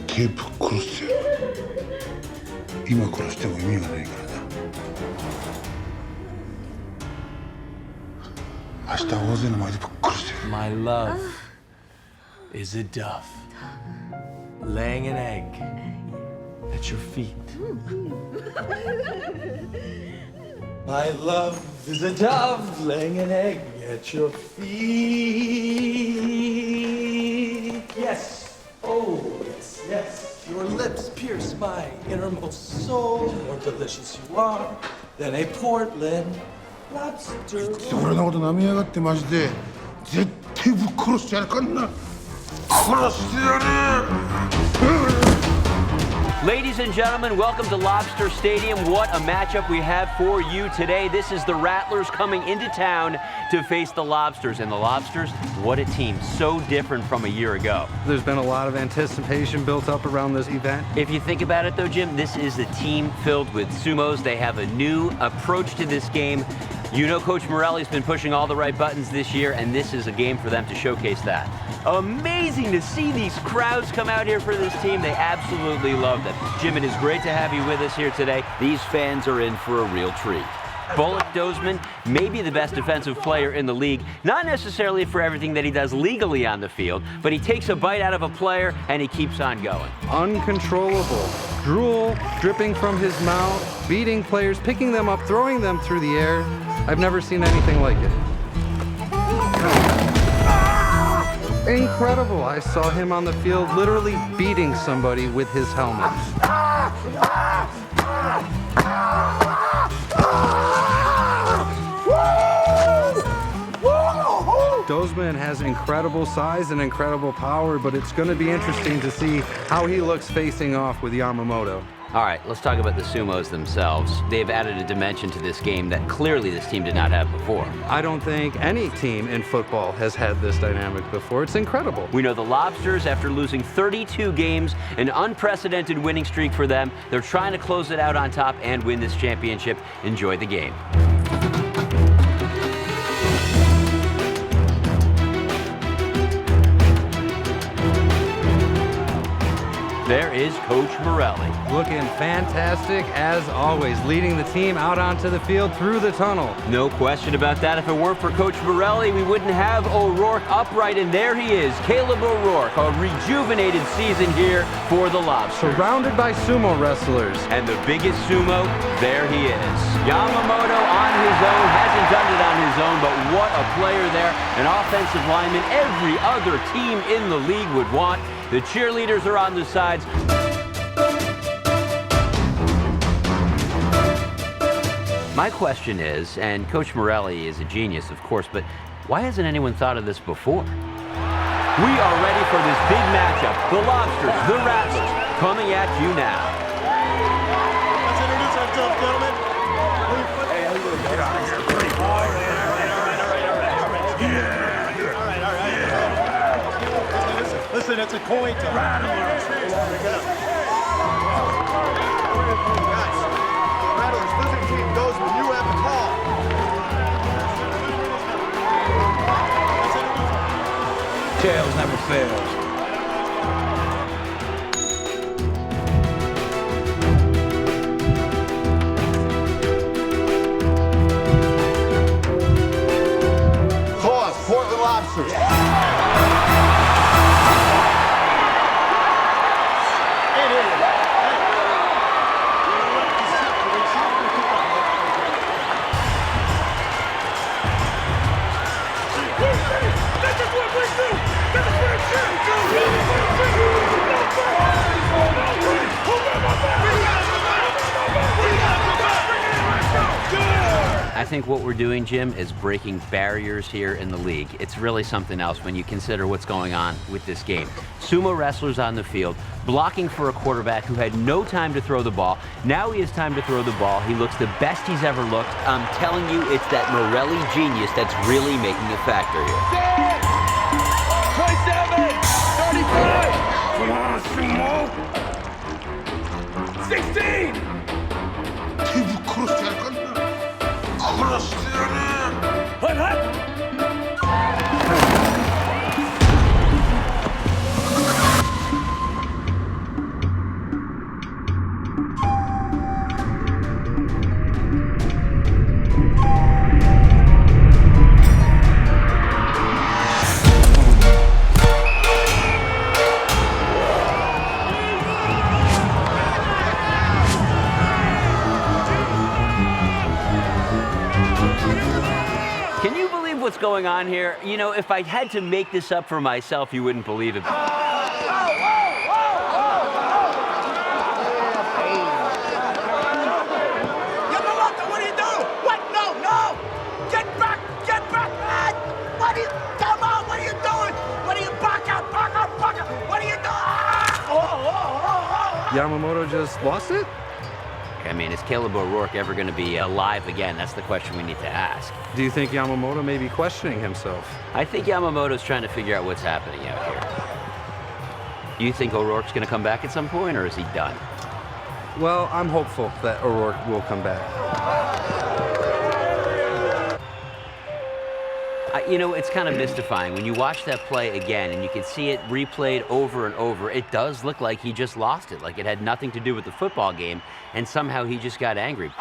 テープ殺してやる。今殺しても意味がないからな。明日大勢の前でぶっ殺してやる。 My love is a dove laying an egg at your feet. My love is a dove laying an egg at your feet. Yes. Oh, yes, yes. Your lips pierce my innermost soul. More delicious you are than a Portland lobster. 俺のこと舐めやがってマジで絶対ぶっ殺してやるからな。殺してやる。Ladies and gentlemen, welcome to Lobster Stadium. What a matchup we have for you today. This is the Rattlers coming into town to face the Lobsters. And the Lobsters, what a team. So different from a year ago. There's been a lot of anticipation built up around this event. If you think about it though, Jim, this is a team filled with sumos. They have a new approach to this game. You know Coach Morelli's been pushing all the right buttons this year, and this is a game for them to showcase that. Amazing to see these crowds come out here for this team. They absolutely love them. Jim, it is great to have you with us here today. These fans are in for a real treat. Bullock Dozman may be the best defensive player in the league, not necessarily for everything that he does legally on the field, but he takes a bite out of a player and he keeps on going. Uncontrollable. Drool dripping from his mouth, beating players, picking them up, throwing them through the air. I've never seen anything like it. Incredible. I saw him on the field literally beating somebody with his helmet. Dozman has incredible size and incredible power, but it's going to be interesting to see how he looks facing off with Yamamoto. All right, let's talk about the sumos themselves. They've added a dimension to this game that clearly this team did not have before. I don't think any team in football has had this dynamic before. It's incredible. We know the Lobsters, after losing 32 games, an unprecedented winning streak for them. They're trying to close it out on top and win this championship. Enjoy the game. There is Coach Morelli. Looking fantastic as always, leading the team out onto the field through the tunnel. No question about that. If it weren't for Coach Morelli, we wouldn't have O'Rourke upright, and there he is, Caleb O'Rourke, a rejuvenated season here for the Lobsters. Surrounded by sumo wrestlers. And the biggest sumo, there he is. Yamamoto on his own, hasn't done it on his own, but what a player there. An offensive lineman every other team in the league would want. The cheerleaders are on the sides. My question is, and Coach Morelli is a genius, of course, but why hasn't anyone thought of this before? We are ready for this big matchup. The Lobsters, the Rattlers, coming at you now. Let's introduce ourselves, gentlemen. Hey, how you doing? Get out of here, pretty boy. All right. Listen, it's a coin toss. Rattlers, losing team goes when you have the call. Tails never fails. Toss, Portland Lobsters. I think what we're doing, Jim, is breaking barriers here in the league. It's really something else when you consider what's going on with this game. Sumo wrestlers on the field, blocking for a quarterback who had no time to throw the ball. Now he has time to throw the ball. He looks the best he's ever looked. I'm telling you, it's that Morelli genius that's really making a factor here. 27! 35! Come on, Sumo! 16! Hut, hut! Can you believe what's going on here? You know, if I had to make this up for myself, you wouldn't believe it. Yamamoto, what are you doing? What? No, no! Get back, man! What are you, come on, what are you doing? What are you, back up, what are you doing? Yamamoto just lost it? I mean, is Caleb O'Rourke ever going to be alive again? That's the question we need to ask. Do you think Yamamoto may be questioning himself? I think Yamamoto's trying to figure out what's happening out here. Do you think O'Rourke's going to come back at some point, or is he done? Well, I'm hopeful that O'Rourke will come back. You know, it's kind of mystifying. When you watch that play again and you can see it replayed over and over, it does look like he just lost it, like it had nothing to do with the football game, and somehow he just got angry.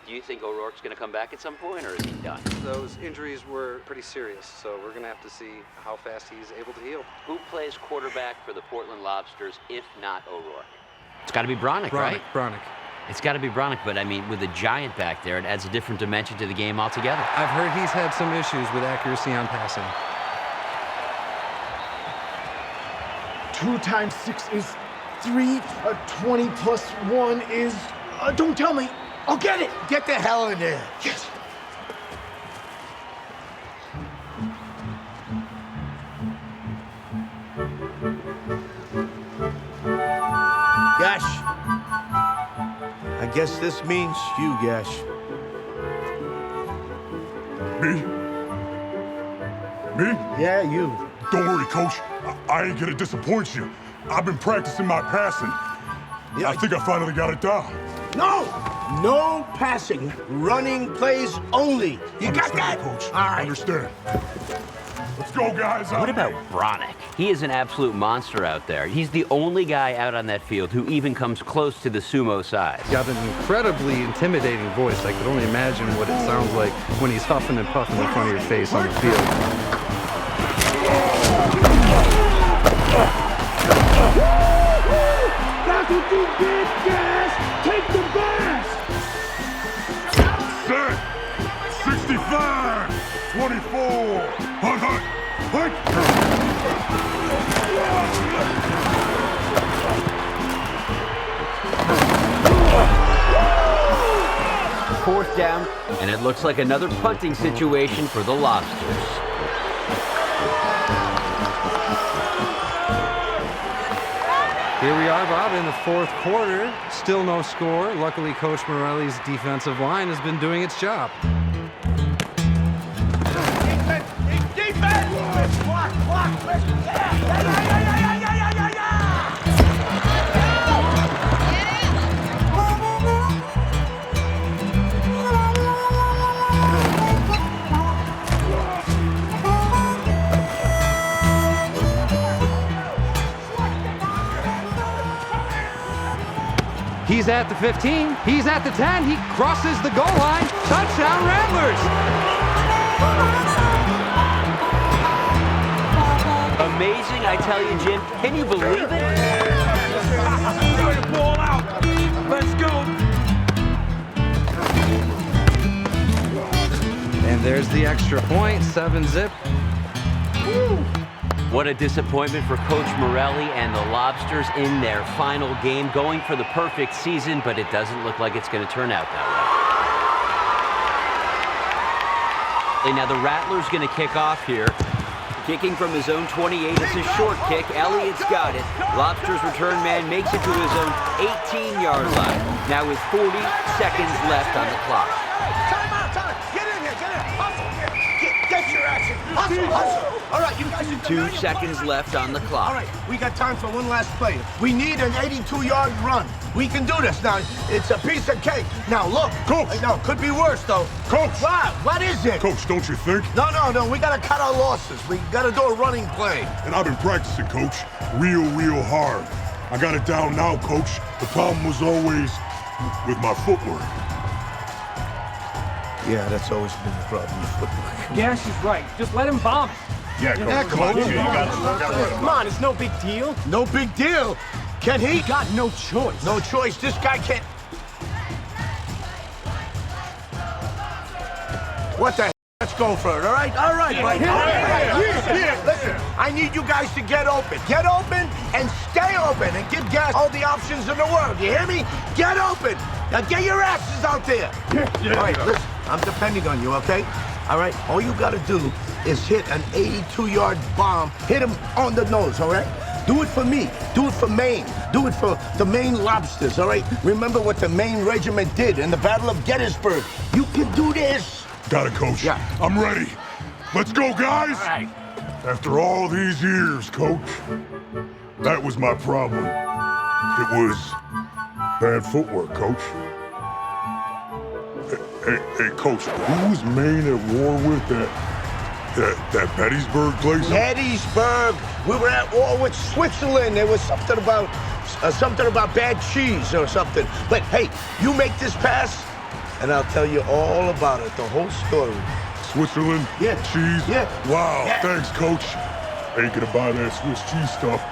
Do you think O'Rourke's going to come back at some point, or is he done? Those injuries were pretty serious, so we're going to have to see how fast he's able to heal. Who plays quarterback for the Portland Lobsters, if not O'Rourke? It's got to be Bronick, right? Bronick. It's got to be Bronick, but I mean, with a giant back there, it adds a different dimension to the game altogether. I've heard he's had some issues with accuracy on passing. 2 times 6 is 3. 20 plus 1 is... don't tell me. I'll get it. Get the hell in there. Yes. Gash. I guess this means you, Gash. Me? Me? Yeah, you. Don't worry, Coach. I ain't gonna disappoint you. I've been practicing my passing. Yeah, I think I finally got it down. No! No passing. Running plays only. You got that? Coach. All right. Understand. Let's go, guys. What about Bronick? He is an absolute monster out there. He's the only guy out on that field who even comes close to the sumo size. He's got an incredibly intimidating voice. I could only imagine what it sounds like when he's huffing and puffing in front of your face on the field. That's what you did, Gash! Take the bash! Set! 65! 24! Hunt, hunt! Hunt! Fourth down, and it looks like another punting situation for the Lobsters. Here we are, Bob, in the 4th quarter. Still no score. Luckily, Coach Morelli's defensive line has been doing its job. Defense! Block! He's at the 15. He's at the 10. He crosses the goal line. Touchdown, Rattlers! Amazing, I tell you, Jim. Can you believe it? Throw the ball out. Let's go. And there's the extra point, 7-zip. What a disappointment for Coach Morelli and the Lobsters in their final game, going for the perfect season, but it doesn't look like it's going to turn out that way. And now the Rattlers going to kick off here. Kicking from his own 28, it's a short kick. Elliott's got it. Lobsters return man makes it to his own 18-yard line. Now with 40 seconds left on the clock. Time out, time. Get in here, get in. Hustle. Get your action. Hustle, hustle. All right, you guys are 2 seconds left on the clock. All right, we got time for one last play. We need an 82-yard run. We can do this. Now, it's a piece of cake. Now, look. Coach. No, could be worse, though. Coach. What? What is it? Coach, don't you think? No. We got to cut our losses. We got to do a running play. And I've been practicing, Coach. Real hard. I got it down now, Coach. The problem was always with my footwork. Yeah, that's always been the problem with footwork. Yeah, she's right. Just let him bomb it. Yeah, Coach. Come on. You got it. Come on, it's no big deal. No big deal. Can he? Got no choice. No choice. This guy can't. What the hell? Let's go for it, all right? All right, Mike. Here, listen, I need you guys to get open. Get open and stay open and give guys all the options in the world. You hear me? Get open. Now get your asses out there. All right, listen, I'm depending on you, okay? All right, all you got to do is hit an 82-yard bomb. Hit him on the nose, all right? Do it for me. Do it for Maine. Do it for the Maine Lobsters, all right? Remember what the Maine Regiment did in the Battle of Gettysburg. You can do this. Got it, Coach. Yeah. I'm ready. Let's go, guys. All right. After all these years, Coach, that was my problem. It was bad footwork, Coach. Hey, Coach, who was Maine at war with that Gettysburg place? Gettysburg. We were at war with Switzerland. There was something about bad cheese or something. But hey, you make this pass, and I'll tell you all about it, the whole story. Switzerland? Yeah. Cheese? Yeah. Wow, Yeah. thanks, Coach. Ain't gonna buy that Swiss cheese stuff.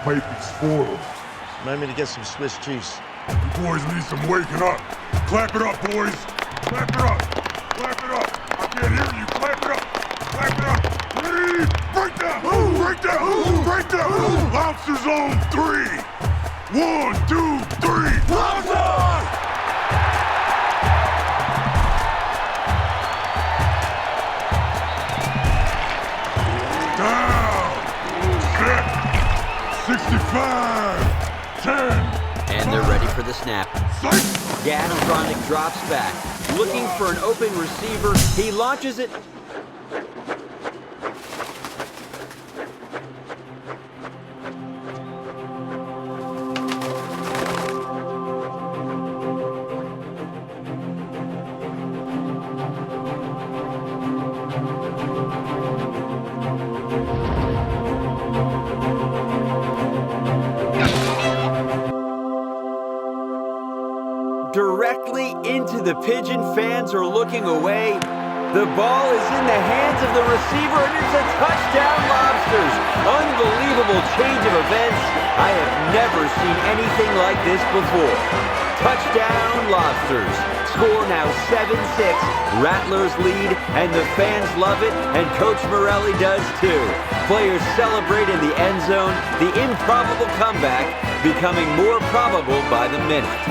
Might be spoiled. Remind me to get some Swiss cheese. You boys need some waking up. Clap it up, boys. Clap it up. Clap it up. I can't hear you. Clap it up. Clap it up. Ready? Break down. Break down. Break down. Lobster zone 3. 1, 2, 3. Lobster! Down. Set. 65. 10. And they're ready for the snap. Gadamtronic drops back. Looking for an open receiver. He launches it. Directly into the Pigeon. Fans are looking away. The ball is in the hands of the receiver, and it's a touchdown, Lobsters. Unbelievable change of events. I have never seen anything like this before. Touchdown, Lobsters. Score now 7-6. Rattlers lead, and the fans love it, and Coach Morelli does too. Players celebrate in the end zone, the improbable comeback becoming more probable by the minute.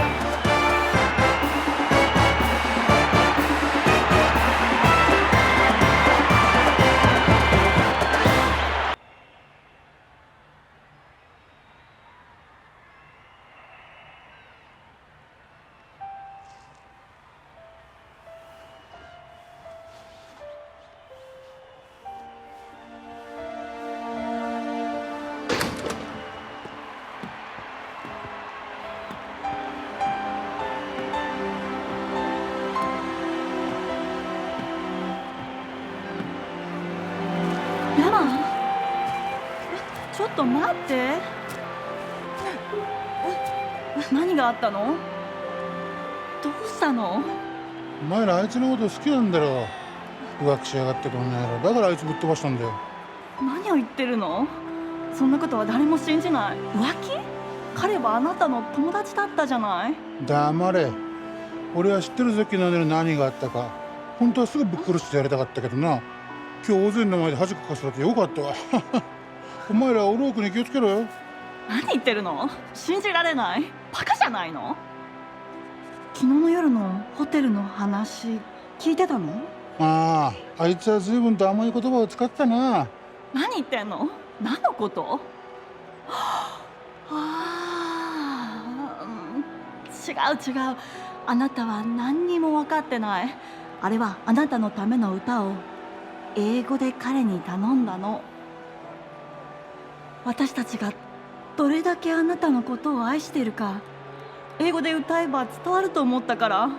何があったの？どうしたの？お前らあいつのこと好きなんだろ。浮気しやがってこんな野郎。だからあいつぶっ飛ばしたんだよ。何を言ってるの？そんなことは誰も信じない。浮気？彼はあなたの友達だったじゃない。黙れ。俺は知ってるぞ、昨日の何があったか。本当はすぐぶっ殺してやりたかったけどな。今日大勢の前で恥かかせられてよかったわ。お前らオロークに気をつけろよ。何言ってるの？信じられない。バカじゃないの？昨日の夜のホテルの話聞いてたの？ああ、あいつは随分と甘い言葉を使ってたな。何言ってんの？何のこと？ああ、違う。あなたは何にも分かってない。あれはあなたのための歌を英語で彼に頼んだの。私たちがどれだけあなたのことを愛しているか英語で歌えば伝わると思ったから。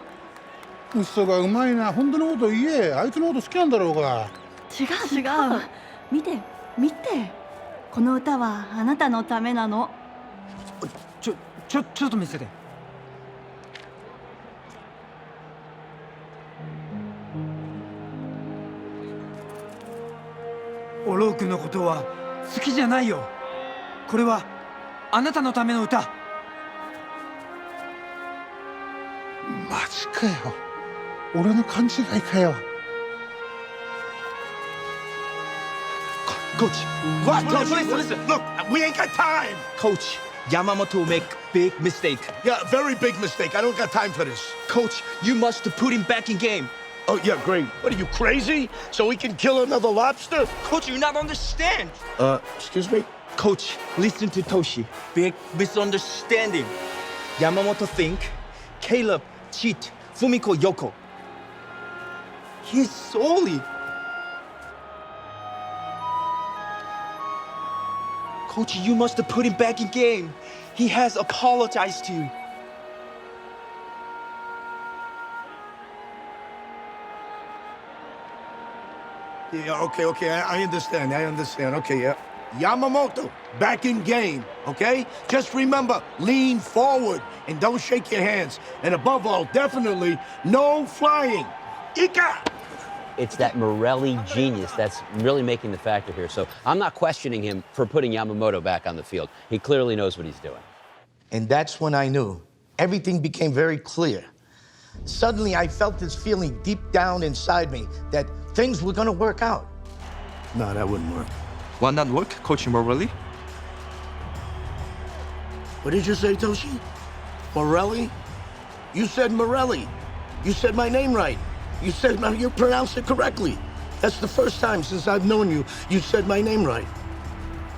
嘘がうまいな。本当のこと言え。あいつのこと好きなんだろうが。違う。見て。この歌はあなたのためなの。ちょっと見せて。オロー君のことは好きじゃないよ。これはあなたのための歌。マジかよ。俺の勘違いかよ。Coach, What? Coach, listen. Look, we ain't got time. Coach, Yamamoto will make big mistake. Yeah, very big mistake. I don't got time for this. Coach, you must put him back in game. Oh, yeah, great. What, are you crazy? So we can kill another lobster? Coach, you not understand. Excuse me? Coach, listen to Toshi. Big misunderstanding. Yamamoto think Caleb cheat Fumiko Yoko. He's solely. Coach, you must put him back in game. He has apologized to you. Yeah, okay. I understand. Okay, yeah. Yamamoto, back in game, okay? Just remember, lean forward and don't shake your hands. And above all, definitely no flying. Ika! It's that Morelli genius that's really making the factor here. So I'm not questioning him for putting Yamamoto back on the field. He clearly knows what he's doing. And that's when I knew. Everything became very clear. Suddenly, I felt this feeling deep down inside me that things were gonna work out. No, that wouldn't work. Why not work, Coach Morelli? What did you say, Toshi? Morelli? You said Morelli. You said my name right. You pronounced it correctly. That's the first time since I've known you, you said my name right.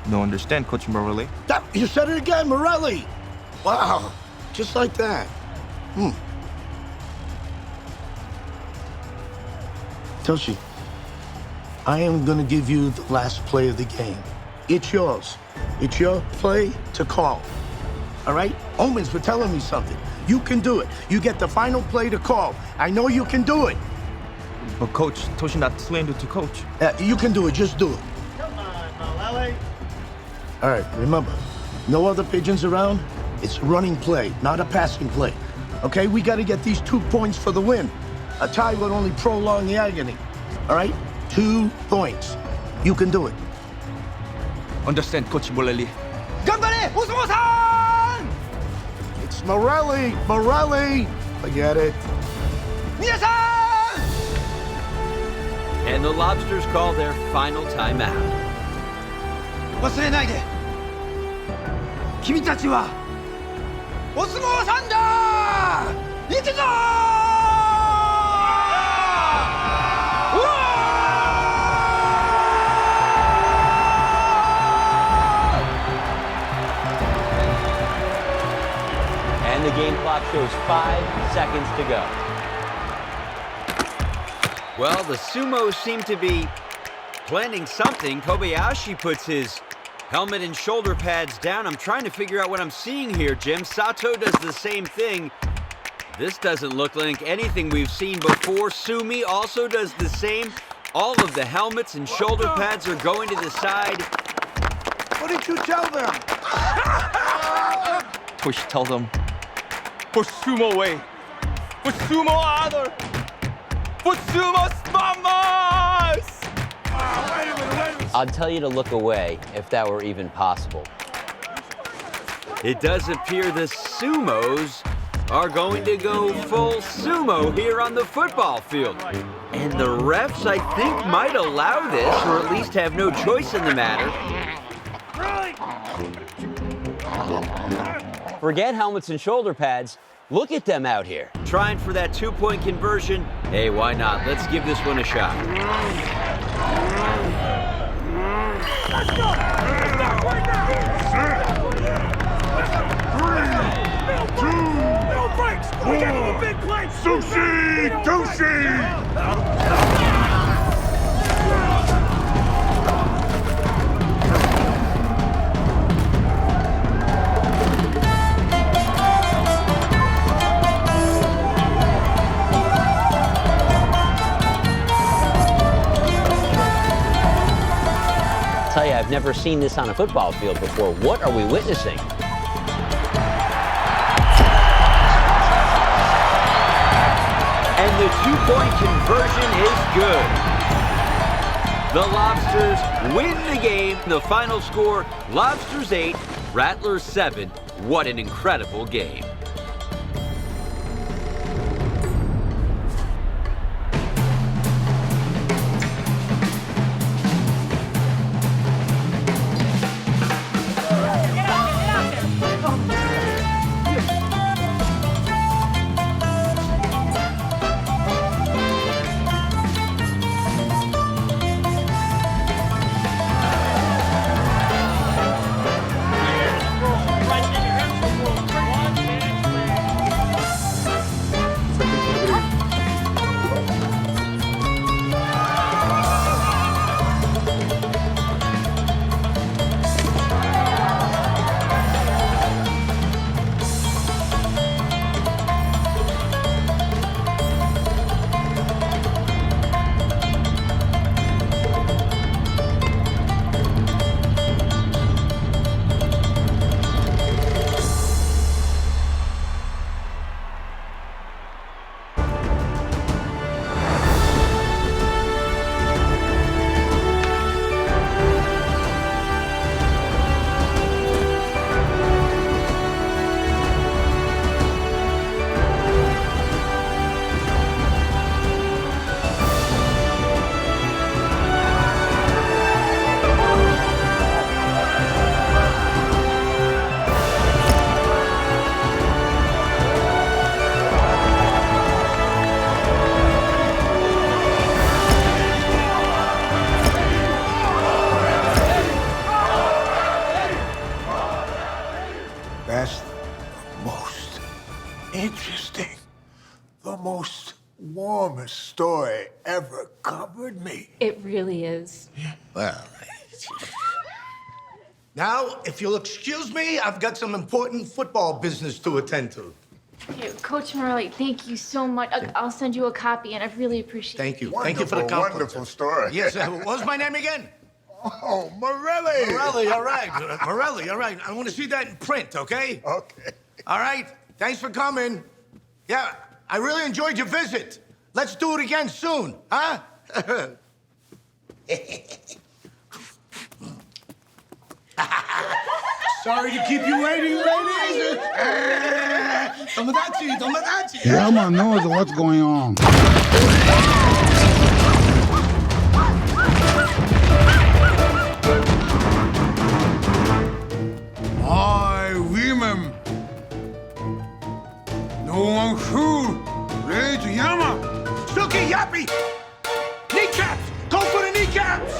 No understand, Coach Morelli. You said it again, Morelli. Wow, just like that. Toshi, I am gonna give you the last play of the game. It's yours. It's your play to call. All right? Omens were telling me something. You can do it. You get the final play to call. I know you can do it. But Coach, Toshi not slander to Coach. You can do it. Just do it. Come on, Malele. All right, remember, no other pigeons around. It's a running play, not a passing play. Okay, we got to get these 2 points for the win. A tie would only prolong the agony. All right? 2 points. You can do it. Understand, Coach Morelli. Ganbare, Osumo-san! It's Morelli. Forget it. Minasan! And the Lobsters call their final timeout. 忘れないで。君たちはお相撲さんだ。行くぞAnd the game clock shows 5 seconds to go. Well, the Sumos seem to be planning something. Kobayashi puts his helmet and shoulder pads down. I'm trying to figure out what I'm seeing here, Jim. Sato does the same thing. This doesn't look like anything we've seen before. Sumi also does the same. All of the helmets and shoulder pads are going to the side. What did you tell them? Toshi tell them For sumo way. For sumo honor. For sumo mamas! I'd tell you to look away if that were even possible. It does appear the Sumos are going to go full sumo here on the football field. And the refs, I think, might allow this, or at least have no choice in the matter. Forget helmets and shoulder pads. Look at them out here. Trying for that 2-point conversion. Hey, why not? Let's give this one a shot. Sushi! Sushi! Tell you, I've never seen this on a football field before. What are we witnessing? And the 2-point conversion is good. The Lobsters win the game. The final score, Lobsters 8, Rattlers 7. What an incredible game. That's the most interesting, the most warmest story ever covered me. It really is. Well, now, if you'll excuse me, I've got some important football business to attend to. Hey, Coach Morelli, thank you so much. I'll send you a copy, and I really appreciate it. Thank you. Thank you for the compliment. Wonderful story. Yes, what was my name again? Oh, Morelli! Morelli, all right. Morelli, all right. I want to see that in print, okay? Okay. All right. Thanks for coming. Yeah, I really enjoyed your visit. Let's do it again soon, huh? Sorry to keep you waiting, ladies. Tomodachi, tomodachi. Yama knows what's going on. I remember. No one who raised Yama. Suki Yappy! Kneecaps! Go for the kneecaps!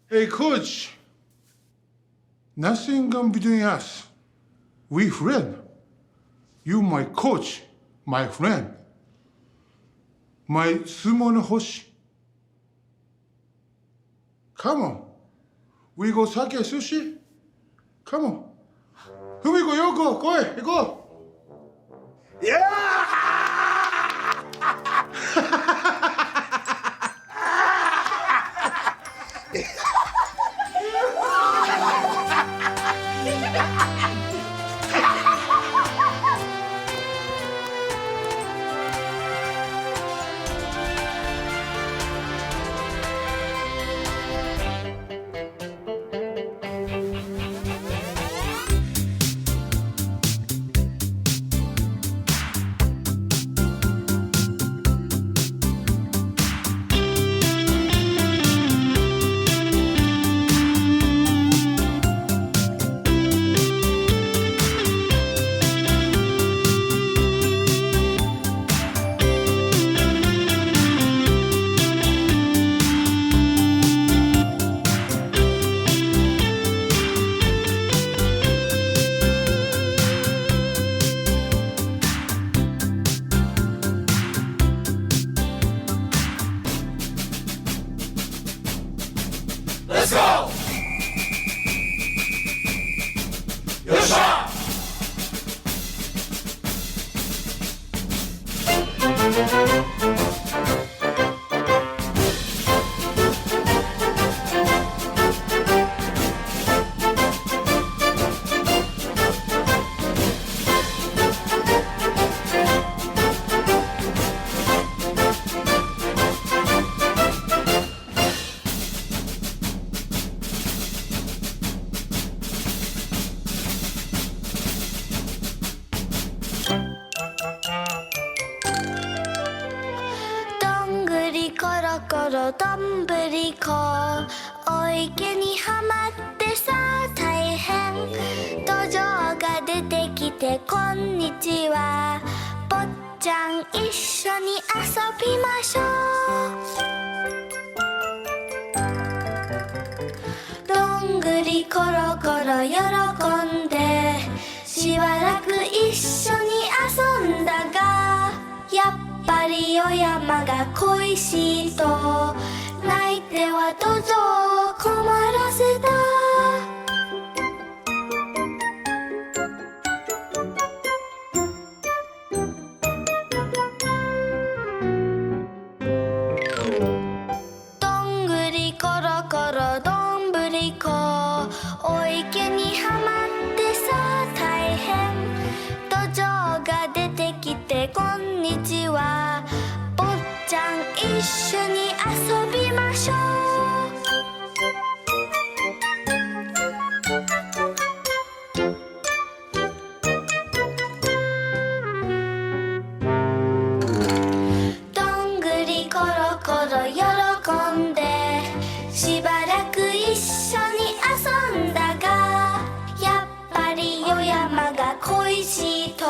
Hey, coach. Nothing between us. We friend. You my coach, my friend. My sumo no hoshi. Come on. We go sake sushi. Come on. Fumiko, Yoko, koi, go. Let's go! Your shot!コロどんぶりこお池にはまってさ大変土壌が出てきてこんにちは坊ちゃん一緒に遊びましょうどんぐりコロコロ喜んでしばらく一緒に遊んだがやっぱりお山が恋しいと泣いては土壌を困らせたどんぐりコロコロどんぶりこお池にはまってさ大変土壌が出てきてこんにちは坊ちゃん一緒に遊びましょうどんぐりコロコロ喜んでしばらく一緒に遊んだがやっぱりお山が恋しいと